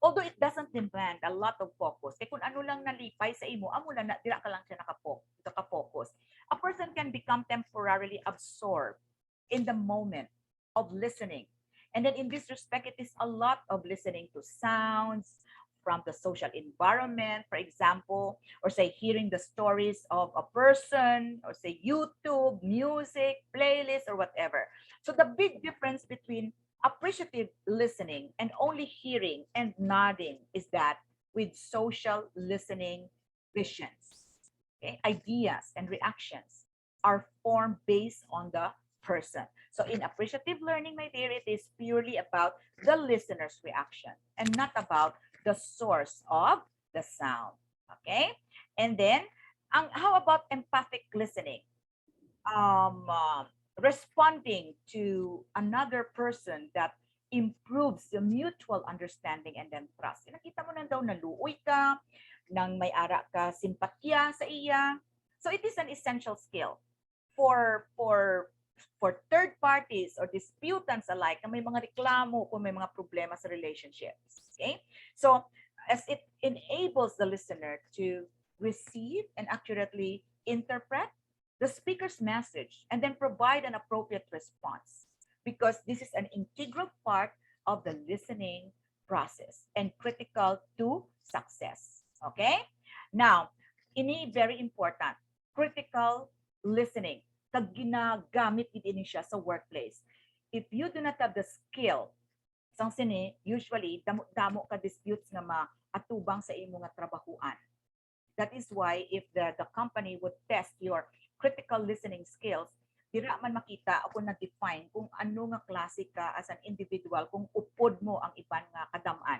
Although it doesn't demand a lot of focus, kung ano lang nalipay sa imo, amo lang na dira ka lang siya nakafocus. A person can become temporarily absorbed in the moment of listening. And then in this respect, it is a lot of listening to sounds from the social environment, for example, or say hearing the stories of a person, or say YouTube, music, playlist, or whatever. So the big difference between appreciative listening and only hearing and nodding is that with social listening, visions, okay, ideas and reactions are formed based on the person. So in appreciative learning, my dear, it is purely about the listener's reaction and not about the source of the sound. Okay? And then, how about empathic listening? Responding to another person that improves the mutual understanding and then trust. Nakita mo na daw naluoy ka, nang may ara ka simpatya sa iya. So it is an essential skill for third parties or disputants alike na may mga reklamo kung may mga problema sa relationships. Okay? So as it enables the listener to receive and accurately interpret the speaker's message and then provide an appropriate response, because this is an integral part of the listening process and critical to success. Okay? Now, ini very important, critical listening. Kag ginagamit din siya sa workplace. If you do not have the skill Sang sini, usually, damo ka disputes nga maatubang sa imo nga trabahuan. That is why if the company would test your critical listening skills, dira man makita o kung na-define kung ano nga klase ka as an individual, kung upod mo ang iban nga kadamaan.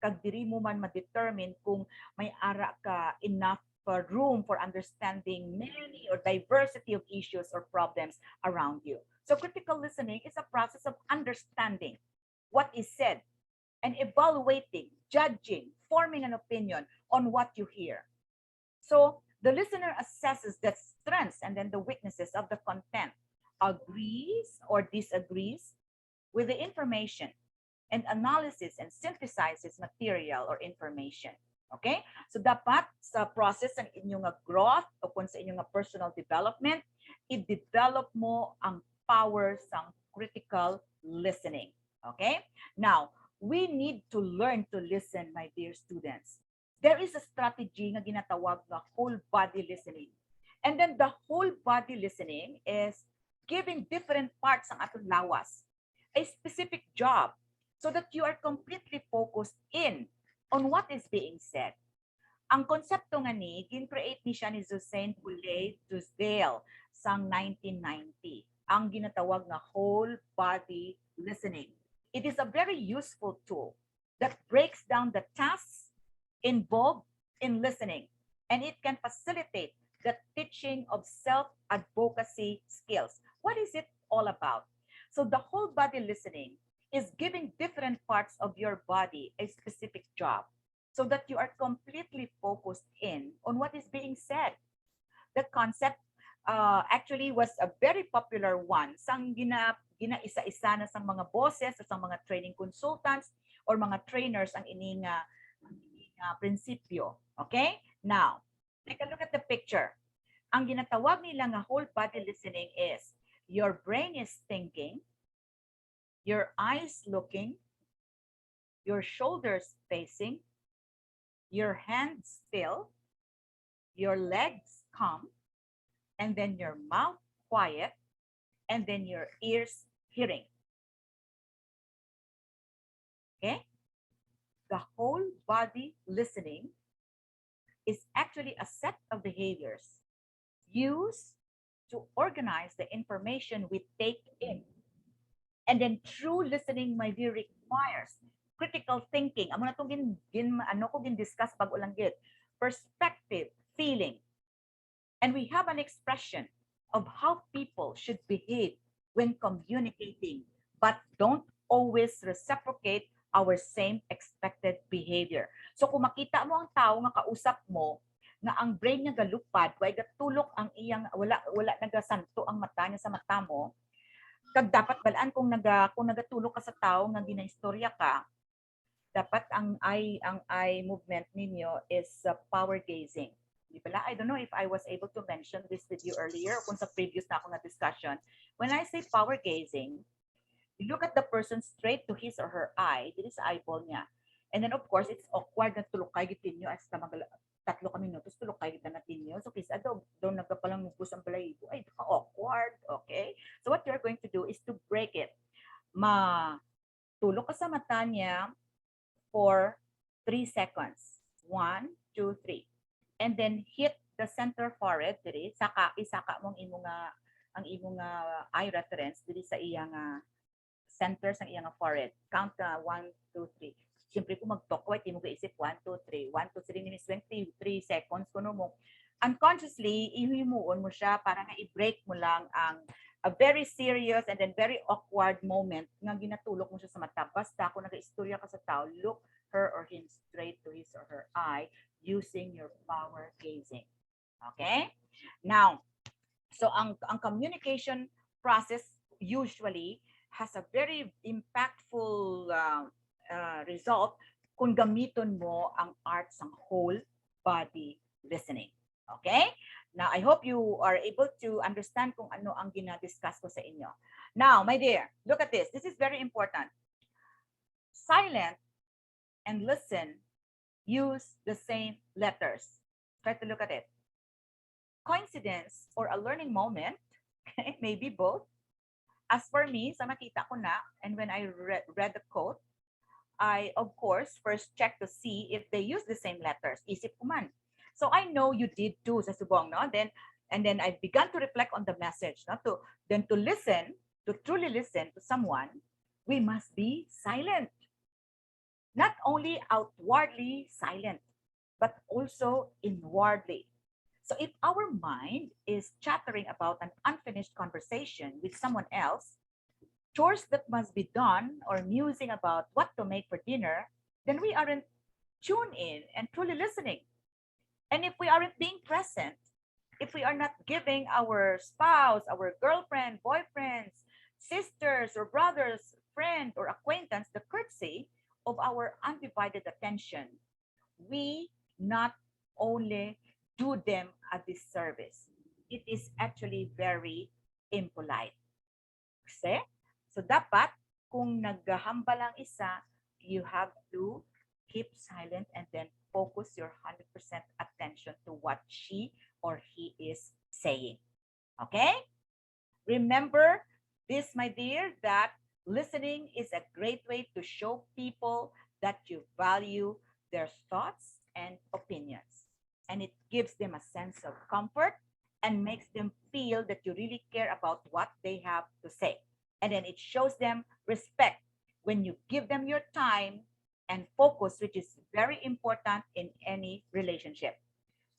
Kag diri mo man ma-determine kung may ara ka enough room for understanding many or diversity of issues or problems around you. So critical listening is a process of understanding what is said and evaluating, judging, forming an opinion on what you hear. So the listener assesses the strengths and then the weaknesses of the content, agrees or disagrees with the information, and analysis and synthesizes material or information. Okay? So dapat sa process ng inyong growth o kung sa inyong personal development, i-develop mo ang power sa critical listening. Okay? Now, we need to learn to listen, my dear students. There is a strategy nga ginatawag na whole body listening. And then the whole body listening is giving different parts ng atong lawas a specific job so that you are completely focused in on what is being said. Ang konsepto nga ni, gin-create ni siya ni Suzanne Boulay Tisdale sang 1990. Ang ginatawag na whole body listening. It is a very useful tool that breaks down the tasks involved in listening, and it can facilitate the teaching of self-advocacy skills. What is it all about? So the whole body listening is giving different parts of your body a specific job so that you are completely focused in on what is being said. The concept actually was a very popular one sang gina-isa-isa na sang mga bosses, sang mga training consultants or mga trainers ang ining prinsipyo. Okay? Now, take a look at the picture. Ang ginatawag nila nga whole body listening is your brain is thinking, your eyes looking, your shoulders facing, your hands still, your legs calm, and then your mouth quiet, and then your ears hearing. Okay? The whole body listening is actually a set of behaviors used to organize the information we take in. And then true listening, my dear, requires critical thinking. Amo na itong gin-discuss bago lang gid. Perspective, feeling. And we have an expression of how people should behave when communicating, but don't always reciprocate our same expected behavior. So kung makita mo ang tao nga kausap mo, nga ang brain niya galupad, way gatulok ang iyang wala nagasanto ang mata niya sa mata mo, kag dapat balaan kung nagatulok ka sa tao nga ginaistorya ka, dapat ang eye movement ninyo is power gazing. Di ba? I don't know if I was able to mention this with you earlier kung sa previous na ako na discussion. When I say power gazing, you look at the person straight to his or her eye, dito sa eyeball niya. And then of course, it's awkward na tulukay gitin nyo as tatlo ka minutos, tulukay gitin natin nyo. So kisa daw nagkapalang nubos ang balayibo, ay awkward, okay? So what you're going to do is to break it. Tulok ka sa mata niya for 3 seconds. 1, 2, 3. And then hit the center forehead, diri, isaka mong ang imong eye reference diri sa iyang center sa iyang forehead. Count 1, 2, 3. Siyempre kung mag-talk, di mo kaisip 1, 2, 3. 1, 2, 3 minutes, 23 seconds. Kuno mo, unconsciously, ihimuon mo siya para nga i-break mo lang ang a very serious and then very awkward moment nga ginatulok mo siya sa mata. Basta kung nag-istorya ka sa tao, look her or him straight to his or her eye using your power gazing. Okay? Now, so ang communication process usually has a very impactful result kung gamiton mo ang arts ng whole body listening. Okay? Now, I hope you are able to understand kung ano ang ginadiscuss ko sa inyo. Now, my dear, look at this. This is very important. Silent and listen use the same letters. Try to look at it. Coincidence or a learning moment, okay, maybe both. As for me, sa nakita ko na, and when I read the quote, I, of course, first check to see if they use the same letters. Isip ko man. So I know you did too, sa subong, no? And then I began to reflect on the message, no? To listen, to truly listen to someone, we must be silent. Not only outwardly silent, but also inwardly. So if our mind is chattering about an unfinished conversation with someone else, chores that must be done, or musing about what to make for dinner, then we aren't tuned in and truly listening. And if we aren't being present, if we are not giving our spouse, our girlfriend, boyfriends, sisters or brothers, friend or acquaintance the courtesy of our undivided attention, we not only do them a disservice, it is actually very impolite. Kasi, so dapat, kung naghahamba lang isa, you have to keep silent and then focus your 100% attention to what she or he is saying. Okay? Remember this, my dear, that listening is a great way to show people that you value their thoughts and opinions. And it gives them a sense of comfort and makes them feel that you really care about what they have to say. And then it shows them respect when you give them your time and focus, which is very important in any relationship.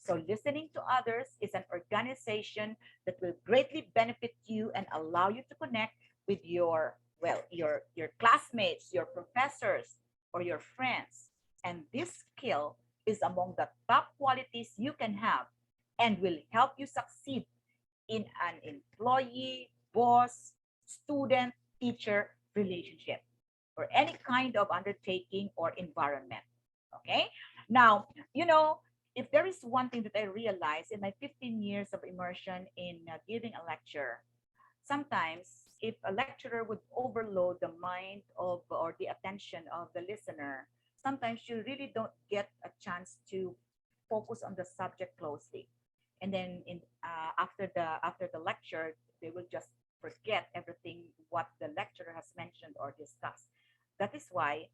So listening to others is an organization that will greatly benefit you and allow you to connect with your, well, your classmates, your professors, or your friends. And this skill is among the top qualities you can have and will help you succeed in an employee, boss, student, teacher relationship or any kind of undertaking or environment. Okay? Now, if there is one thing that I realized in my 15 years of immersion in giving a lecture, sometimes if a lecturer would overload the mind of or the attention of the listener, sometimes you really don't get a chance to focus on the subject closely. And then after the lecture, they will just forget everything what the lecturer has mentioned or discussed. That is why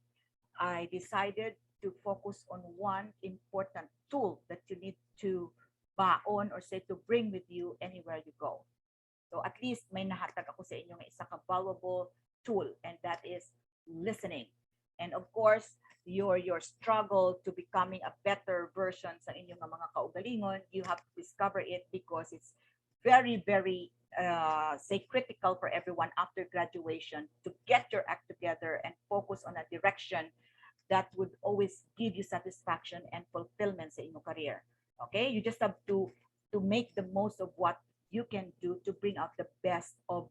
I decided to focus on one important tool that you need to baon or say to bring with you anywhere you go. So at least may nahatag ako sa inyo ng isa ka valuable tool, and that is listening. And of course, your struggle to becoming a better version sa inyong mga kaugalingon, you have to discover it because it's very, very say critical for everyone after graduation to get your act together and focus on a direction that would always give you satisfaction and fulfillment sa inyong career. Okay, you just have to make the most of what you can do to bring out the best of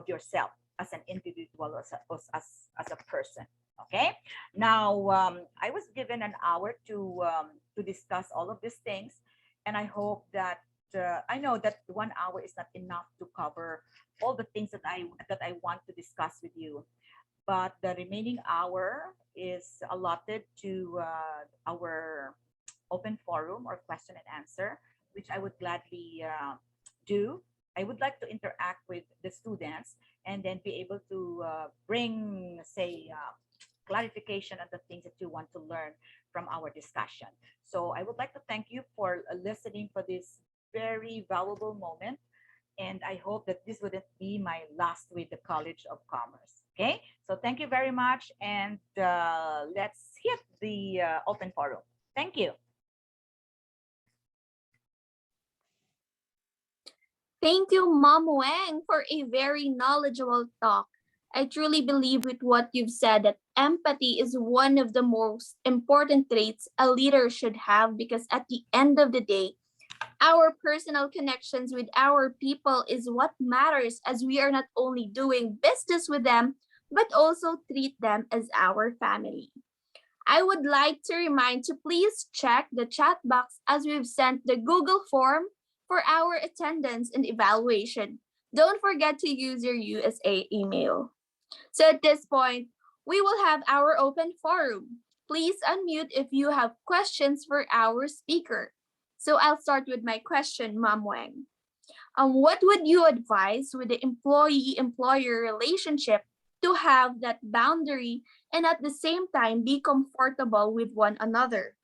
yourself as an individual, as a person. Okay, now I was given an hour to discuss all of these things, and I hope that I know that 1 hour is not enough to cover all the things that I want to discuss with you. But the remaining hour is allotted to our open forum or question and answer, which I would gladly do. I would like to interact with the students and then be able to bring, say, clarification on the things that you want to learn from our discussion. So I would like to thank you for listening for this very valuable moment. And I hope that this wouldn't be my last with the College of Commerce. Okay, so thank you very much. And let's hit the open forum. Thank you. Thank you, Mom Wang, for a very knowledgeable talk. I truly believe with what you've said that empathy is one of the most important traits a leader should have, because at the end of the day, our personal connections with our people is what matters, as we are not only doing business with them, but also treat them as our family. I would like to remind to please check the chat box as we've sent the Google form for our attendance and evaluation. Don't forget to use your USA email. So at this point, we will have our open forum. Please unmute if you have questions for our speaker. So I'll start with my question, Ma'am Wang. What would you advise with the employee-employer relationship to have that boundary and at the same time be comfortable with one another.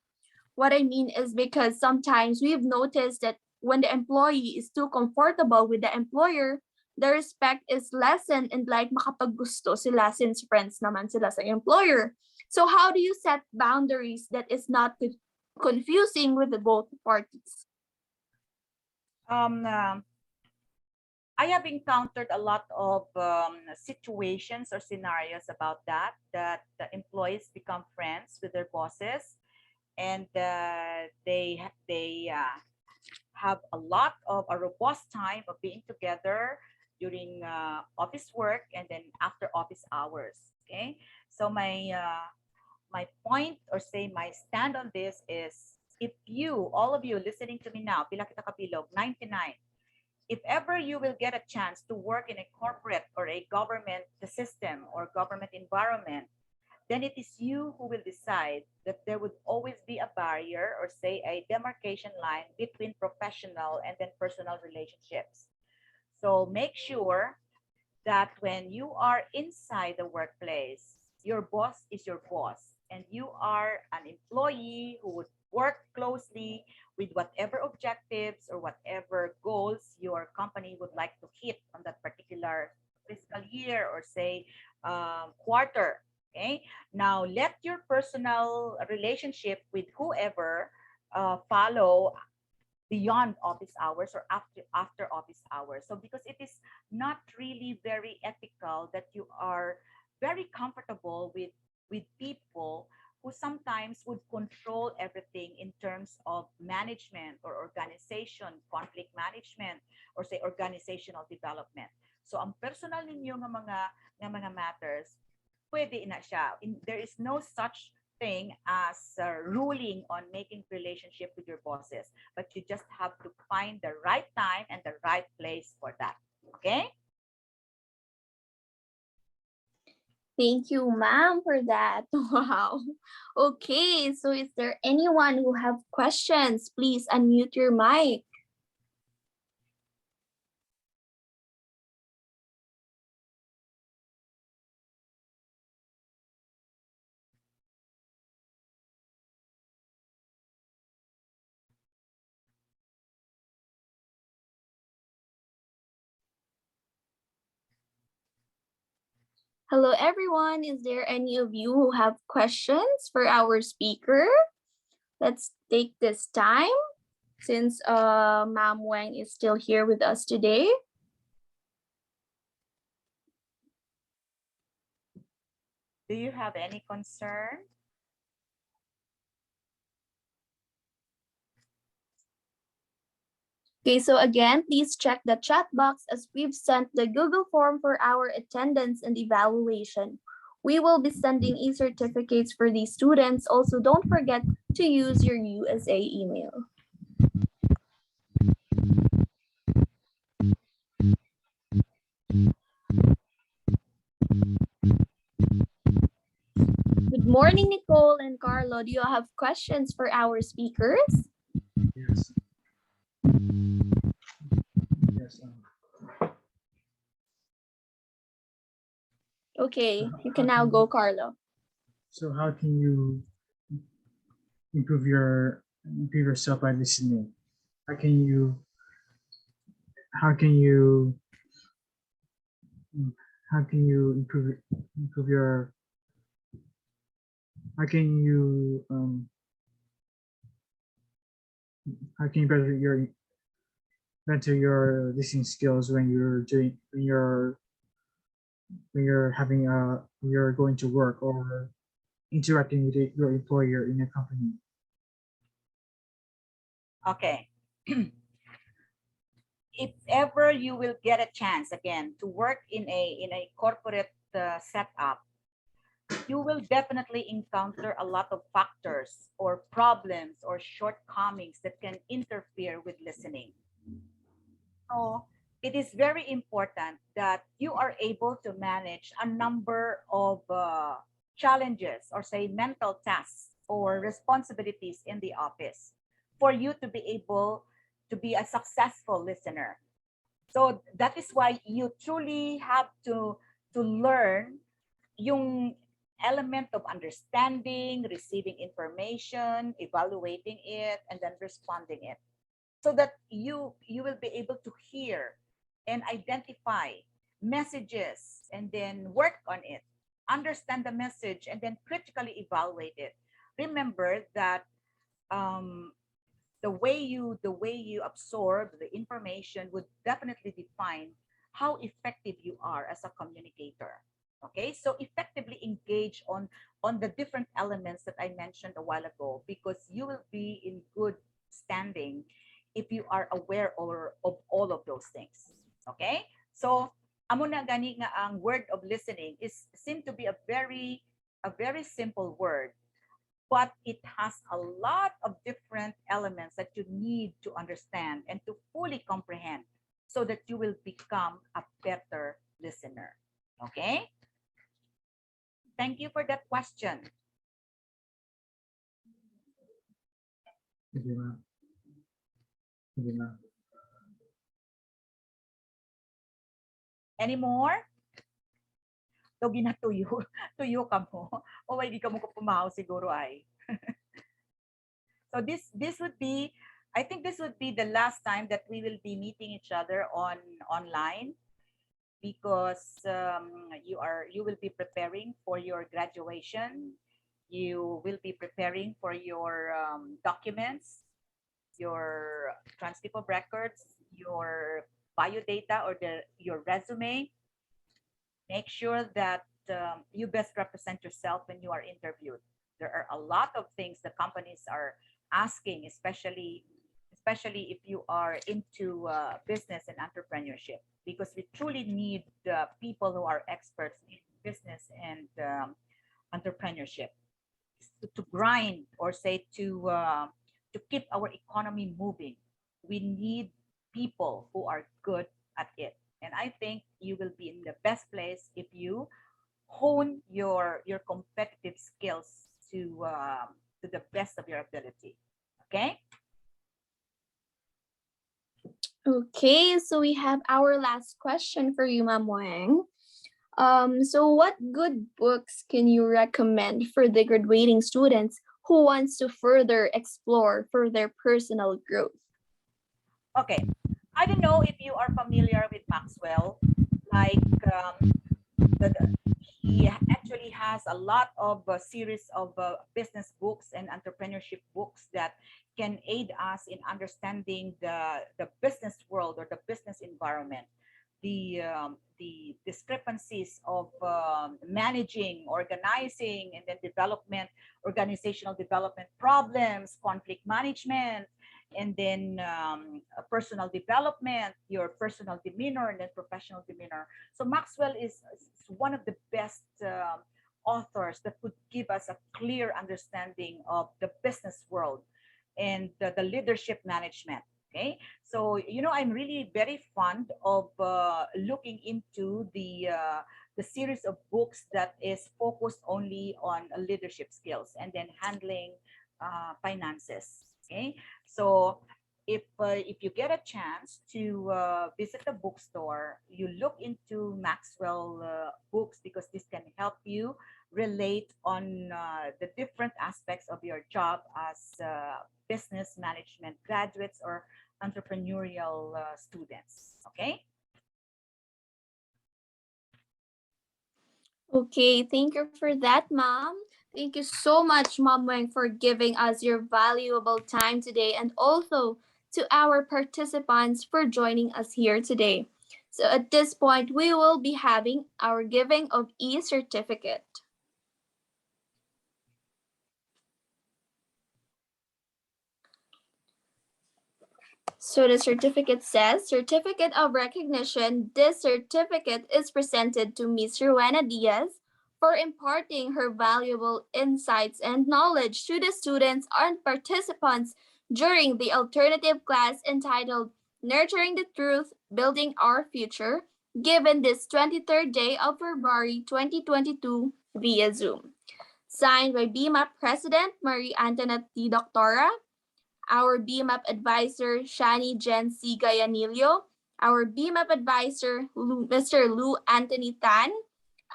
What I mean is because sometimes we've noticed that when the employee is too comfortable with the employer, the respect is lessened and like makapaggusto sila since friends naman sila sa employer. So how do you set boundaries that is not confusing with the both parties? Um, uh, I have encountered a lot of situations or scenarios about that the employees become friends with their bosses, and they have a lot of a robust time of being together during office work and then after office hours. Okay, so my point or say my stand on this is, if you, all of you listening to me now, pila kita kapilog, 99, if ever you will get a chance to work in a corporate or a government system or government environment, then it is you who will decide that there would always be a barrier or say a demarcation line between professional and then personal relationships. So make sure that when you are inside the workplace, your boss is your boss, and you are an employee who would work closely with whatever objectives or whatever goals your company would like to hit on that particular fiscal year or say quarter. Okay. Now let your personal relationship with whoever follow beyond office hours or after office hours. So because it is not really very ethical that you are very comfortable with people who sometimes would control everything in terms of management or organization, conflict management, or say organizational development. So ang personal ninyo nga mga matters, pwede na siya. There is no such thing as ruling on making relationship with your bosses, but you just have to find the right time and the right place for that. Okay? Thank you, ma'am, for that. Wow. Okay, so is there anyone who have questions? Please unmute your mic. Hello, everyone. Is there any of you who have questions for our speaker? Let's take this time since Ma'am Wang is still here with us today. Do you have any concern? Okay, so again, please check the chat box as we've sent the Google form for our attendance and evaluation. We will be sending e-certificates for these students. Also, don't forget to use your USA email. Good morning, Nicole and Carlo. Do you have questions for our speakers? Yes. Yes. Okay, you can now go, Carlo. So how can you improve yourself by listening? How can you how can you how can you improve your how can you how can you better your listening skills when you're having when you're going to work or interacting with your employer in a company? Okay. If ever you will get a chance again to work in a corporate setup, you will definitely encounter a lot of factors or problems or shortcomings that can interfere with listening. So it is very important that you are able to manage a number of challenges or say mental tasks or responsibilities in the office for you to be able to be a successful listener. So that is why you truly have to learn yung element of understanding, receiving information, evaluating it, and then responding it, so that you will be able to hear and identify messages and then work on it, understand the message, and then critically evaluate it. Remember that um, the way you absorb the information would definitely define how effective you are as a communicator. Okay, so effectively engage on the different elements that I mentioned a while ago, because you will be in good standing if you are aware or of all of those things. Okay, so amo na gani nga ang word of listening is seem to be a very simple word, but it has a lot of different elements that you need to understand and to fully comprehend, so that you will become a better listener. Okay? Thank you for that question. Sige, ma'am. Sige, ma'am. Any more? So, ginatuyo. Tuyo ka mo. O, hindi ka mo pumahaw siguro ay. So, this would be, I think this would be the last time that we will be meeting each other online, because you will be preparing for your graduation. You will be preparing for your documents, your transcript of records, your biodata, or your resume. Make sure that you best represent yourself when you are interviewed. There are a lot of things the companies are asking, especially if you are into business and entrepreneurship, because we truly need people who are experts in business and entrepreneurship to grind, or say to keep our economy moving. We need people who are good at it, and I think you will be in the best place if you hone your competitive skills to the best of your ability. Okay. Okay, so we have our last question for you, Ma'am Wang. So what good books can you recommend for the graduating students who wants to further explore for their personal growth? Okay. I don't know if you are familiar with Maxwell. Like he actually has a lot of series of business books and entrepreneurship books that can aid us in understanding the business world or the business environment, the discrepancies of managing, organizing, and then organizational development problems, conflict management, and then personal development, your personal demeanor, and then professional demeanor. So Maxwell is one of the best authors that could give us a clear understanding of the business world and the leadership management. Okay, so I'm really very fond of looking into the series of books that is focused only on leadership skills and then handling finances. Okay, so if you get a chance to visit the bookstore, you look into Maxwell books, because this can help you relate on the different aspects of your job as business management graduates or entrepreneurial students. Okay. Okay, thank you for that, Mom. Thank you so much, Mom Wang, for giving us your valuable time today, and also to our participants for joining us here today. So at this point, we will be having our giving of e-certificate. So the certificate says, Certificate of Recognition. This certificate is presented to Ms. Rowena Diaz for imparting her valuable insights and knowledge to the students and participants during the alternative class entitled Nurturing the Truth, Building Our Future, given this 23rd day of February 2022 via Zoom. Signed by BMAP President Marie Antoinette T. Doctora, our BMAP advisor, Shani Jen C. Gayanilio, our BMAP advisor, Mr. Lou Anthony Tan,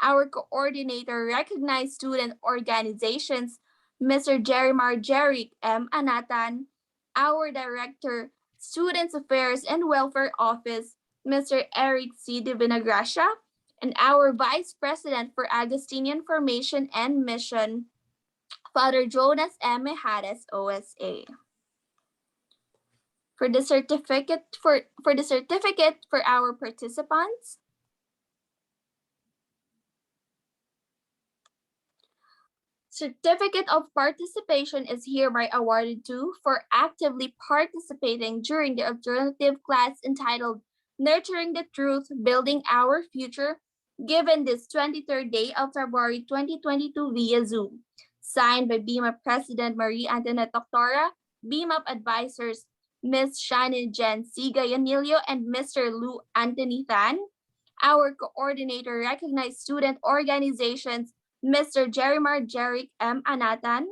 Our coordinator recognized student organizations, Mr. Jerimar Jeric M. Anatan. Our director, Students Affairs and Welfare Office, Mr. Eric C. de Vinagracia, and our Vice President for Agustinian Formation and Mission, Father Jonas M. Mejares, OSA. For our participants, Certificate of Participation is hereby awarded to for actively participating during the alternative class entitled Nurturing the Truth, Building Our Future, given this 23rd day of February 2022 via Zoom. Signed by BIMAP President Marie Antoinette Doctora, BIMAP Advisors Ms. Shannon Jen C. Gayanilio and Mr. Lou Anthony Tan. Our coordinator recognized student organizations Mr. Jerimar Jeric M. Anatan,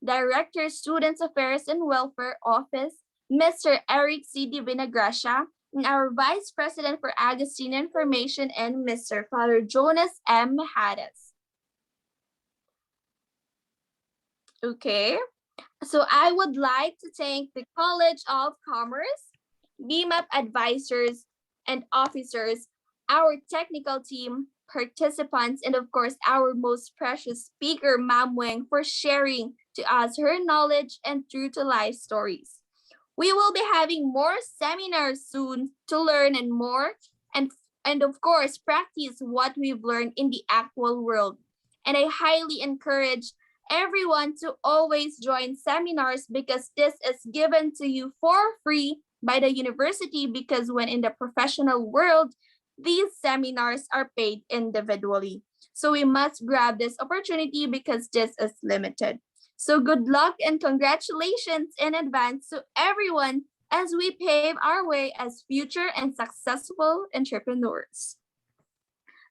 Director, Students Affairs and Welfare Office, Mr. Eric C. de Vinagracia, and our Vice President for Agustinian Information and Mr. Father Jonas M. Mejares. Okay, so I would like to thank the College of Commerce, BMAP advisors and officers, our technical team, participants, and of course, our most precious speaker, Mam Weng, for sharing to us her knowledge and true to life stories. We will be having more seminars soon to learn and more, and, and of course, practice what we've learned in the actual world. And I highly encourage everyone to always join seminars because this is given to you for free by the university, because when in the professional world, these seminars are paid individually. So we must grab this opportunity because this is limited. So good luck and congratulations in advance to everyone as we pave our way as future and successful entrepreneurs.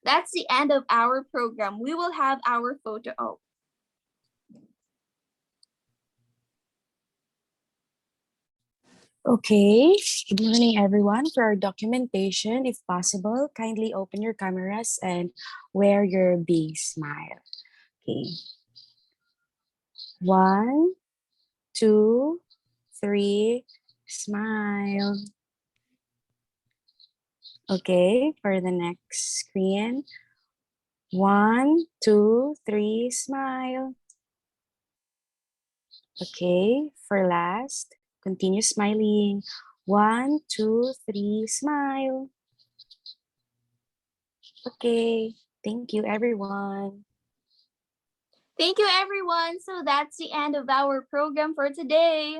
That's the end of our program. We will have our photo op. Okay, good morning everyone. For our documentation, if possible, kindly open your cameras and wear your big smile. Okay. 1, 2, 3, smile. Okay, for the next screen. 1, 2, 3, smile. Okay, for last, continue smiling. 1, 2, 3, smile. Okay, thank you everyone. Thank you, everyone. So that's the end of our program for today.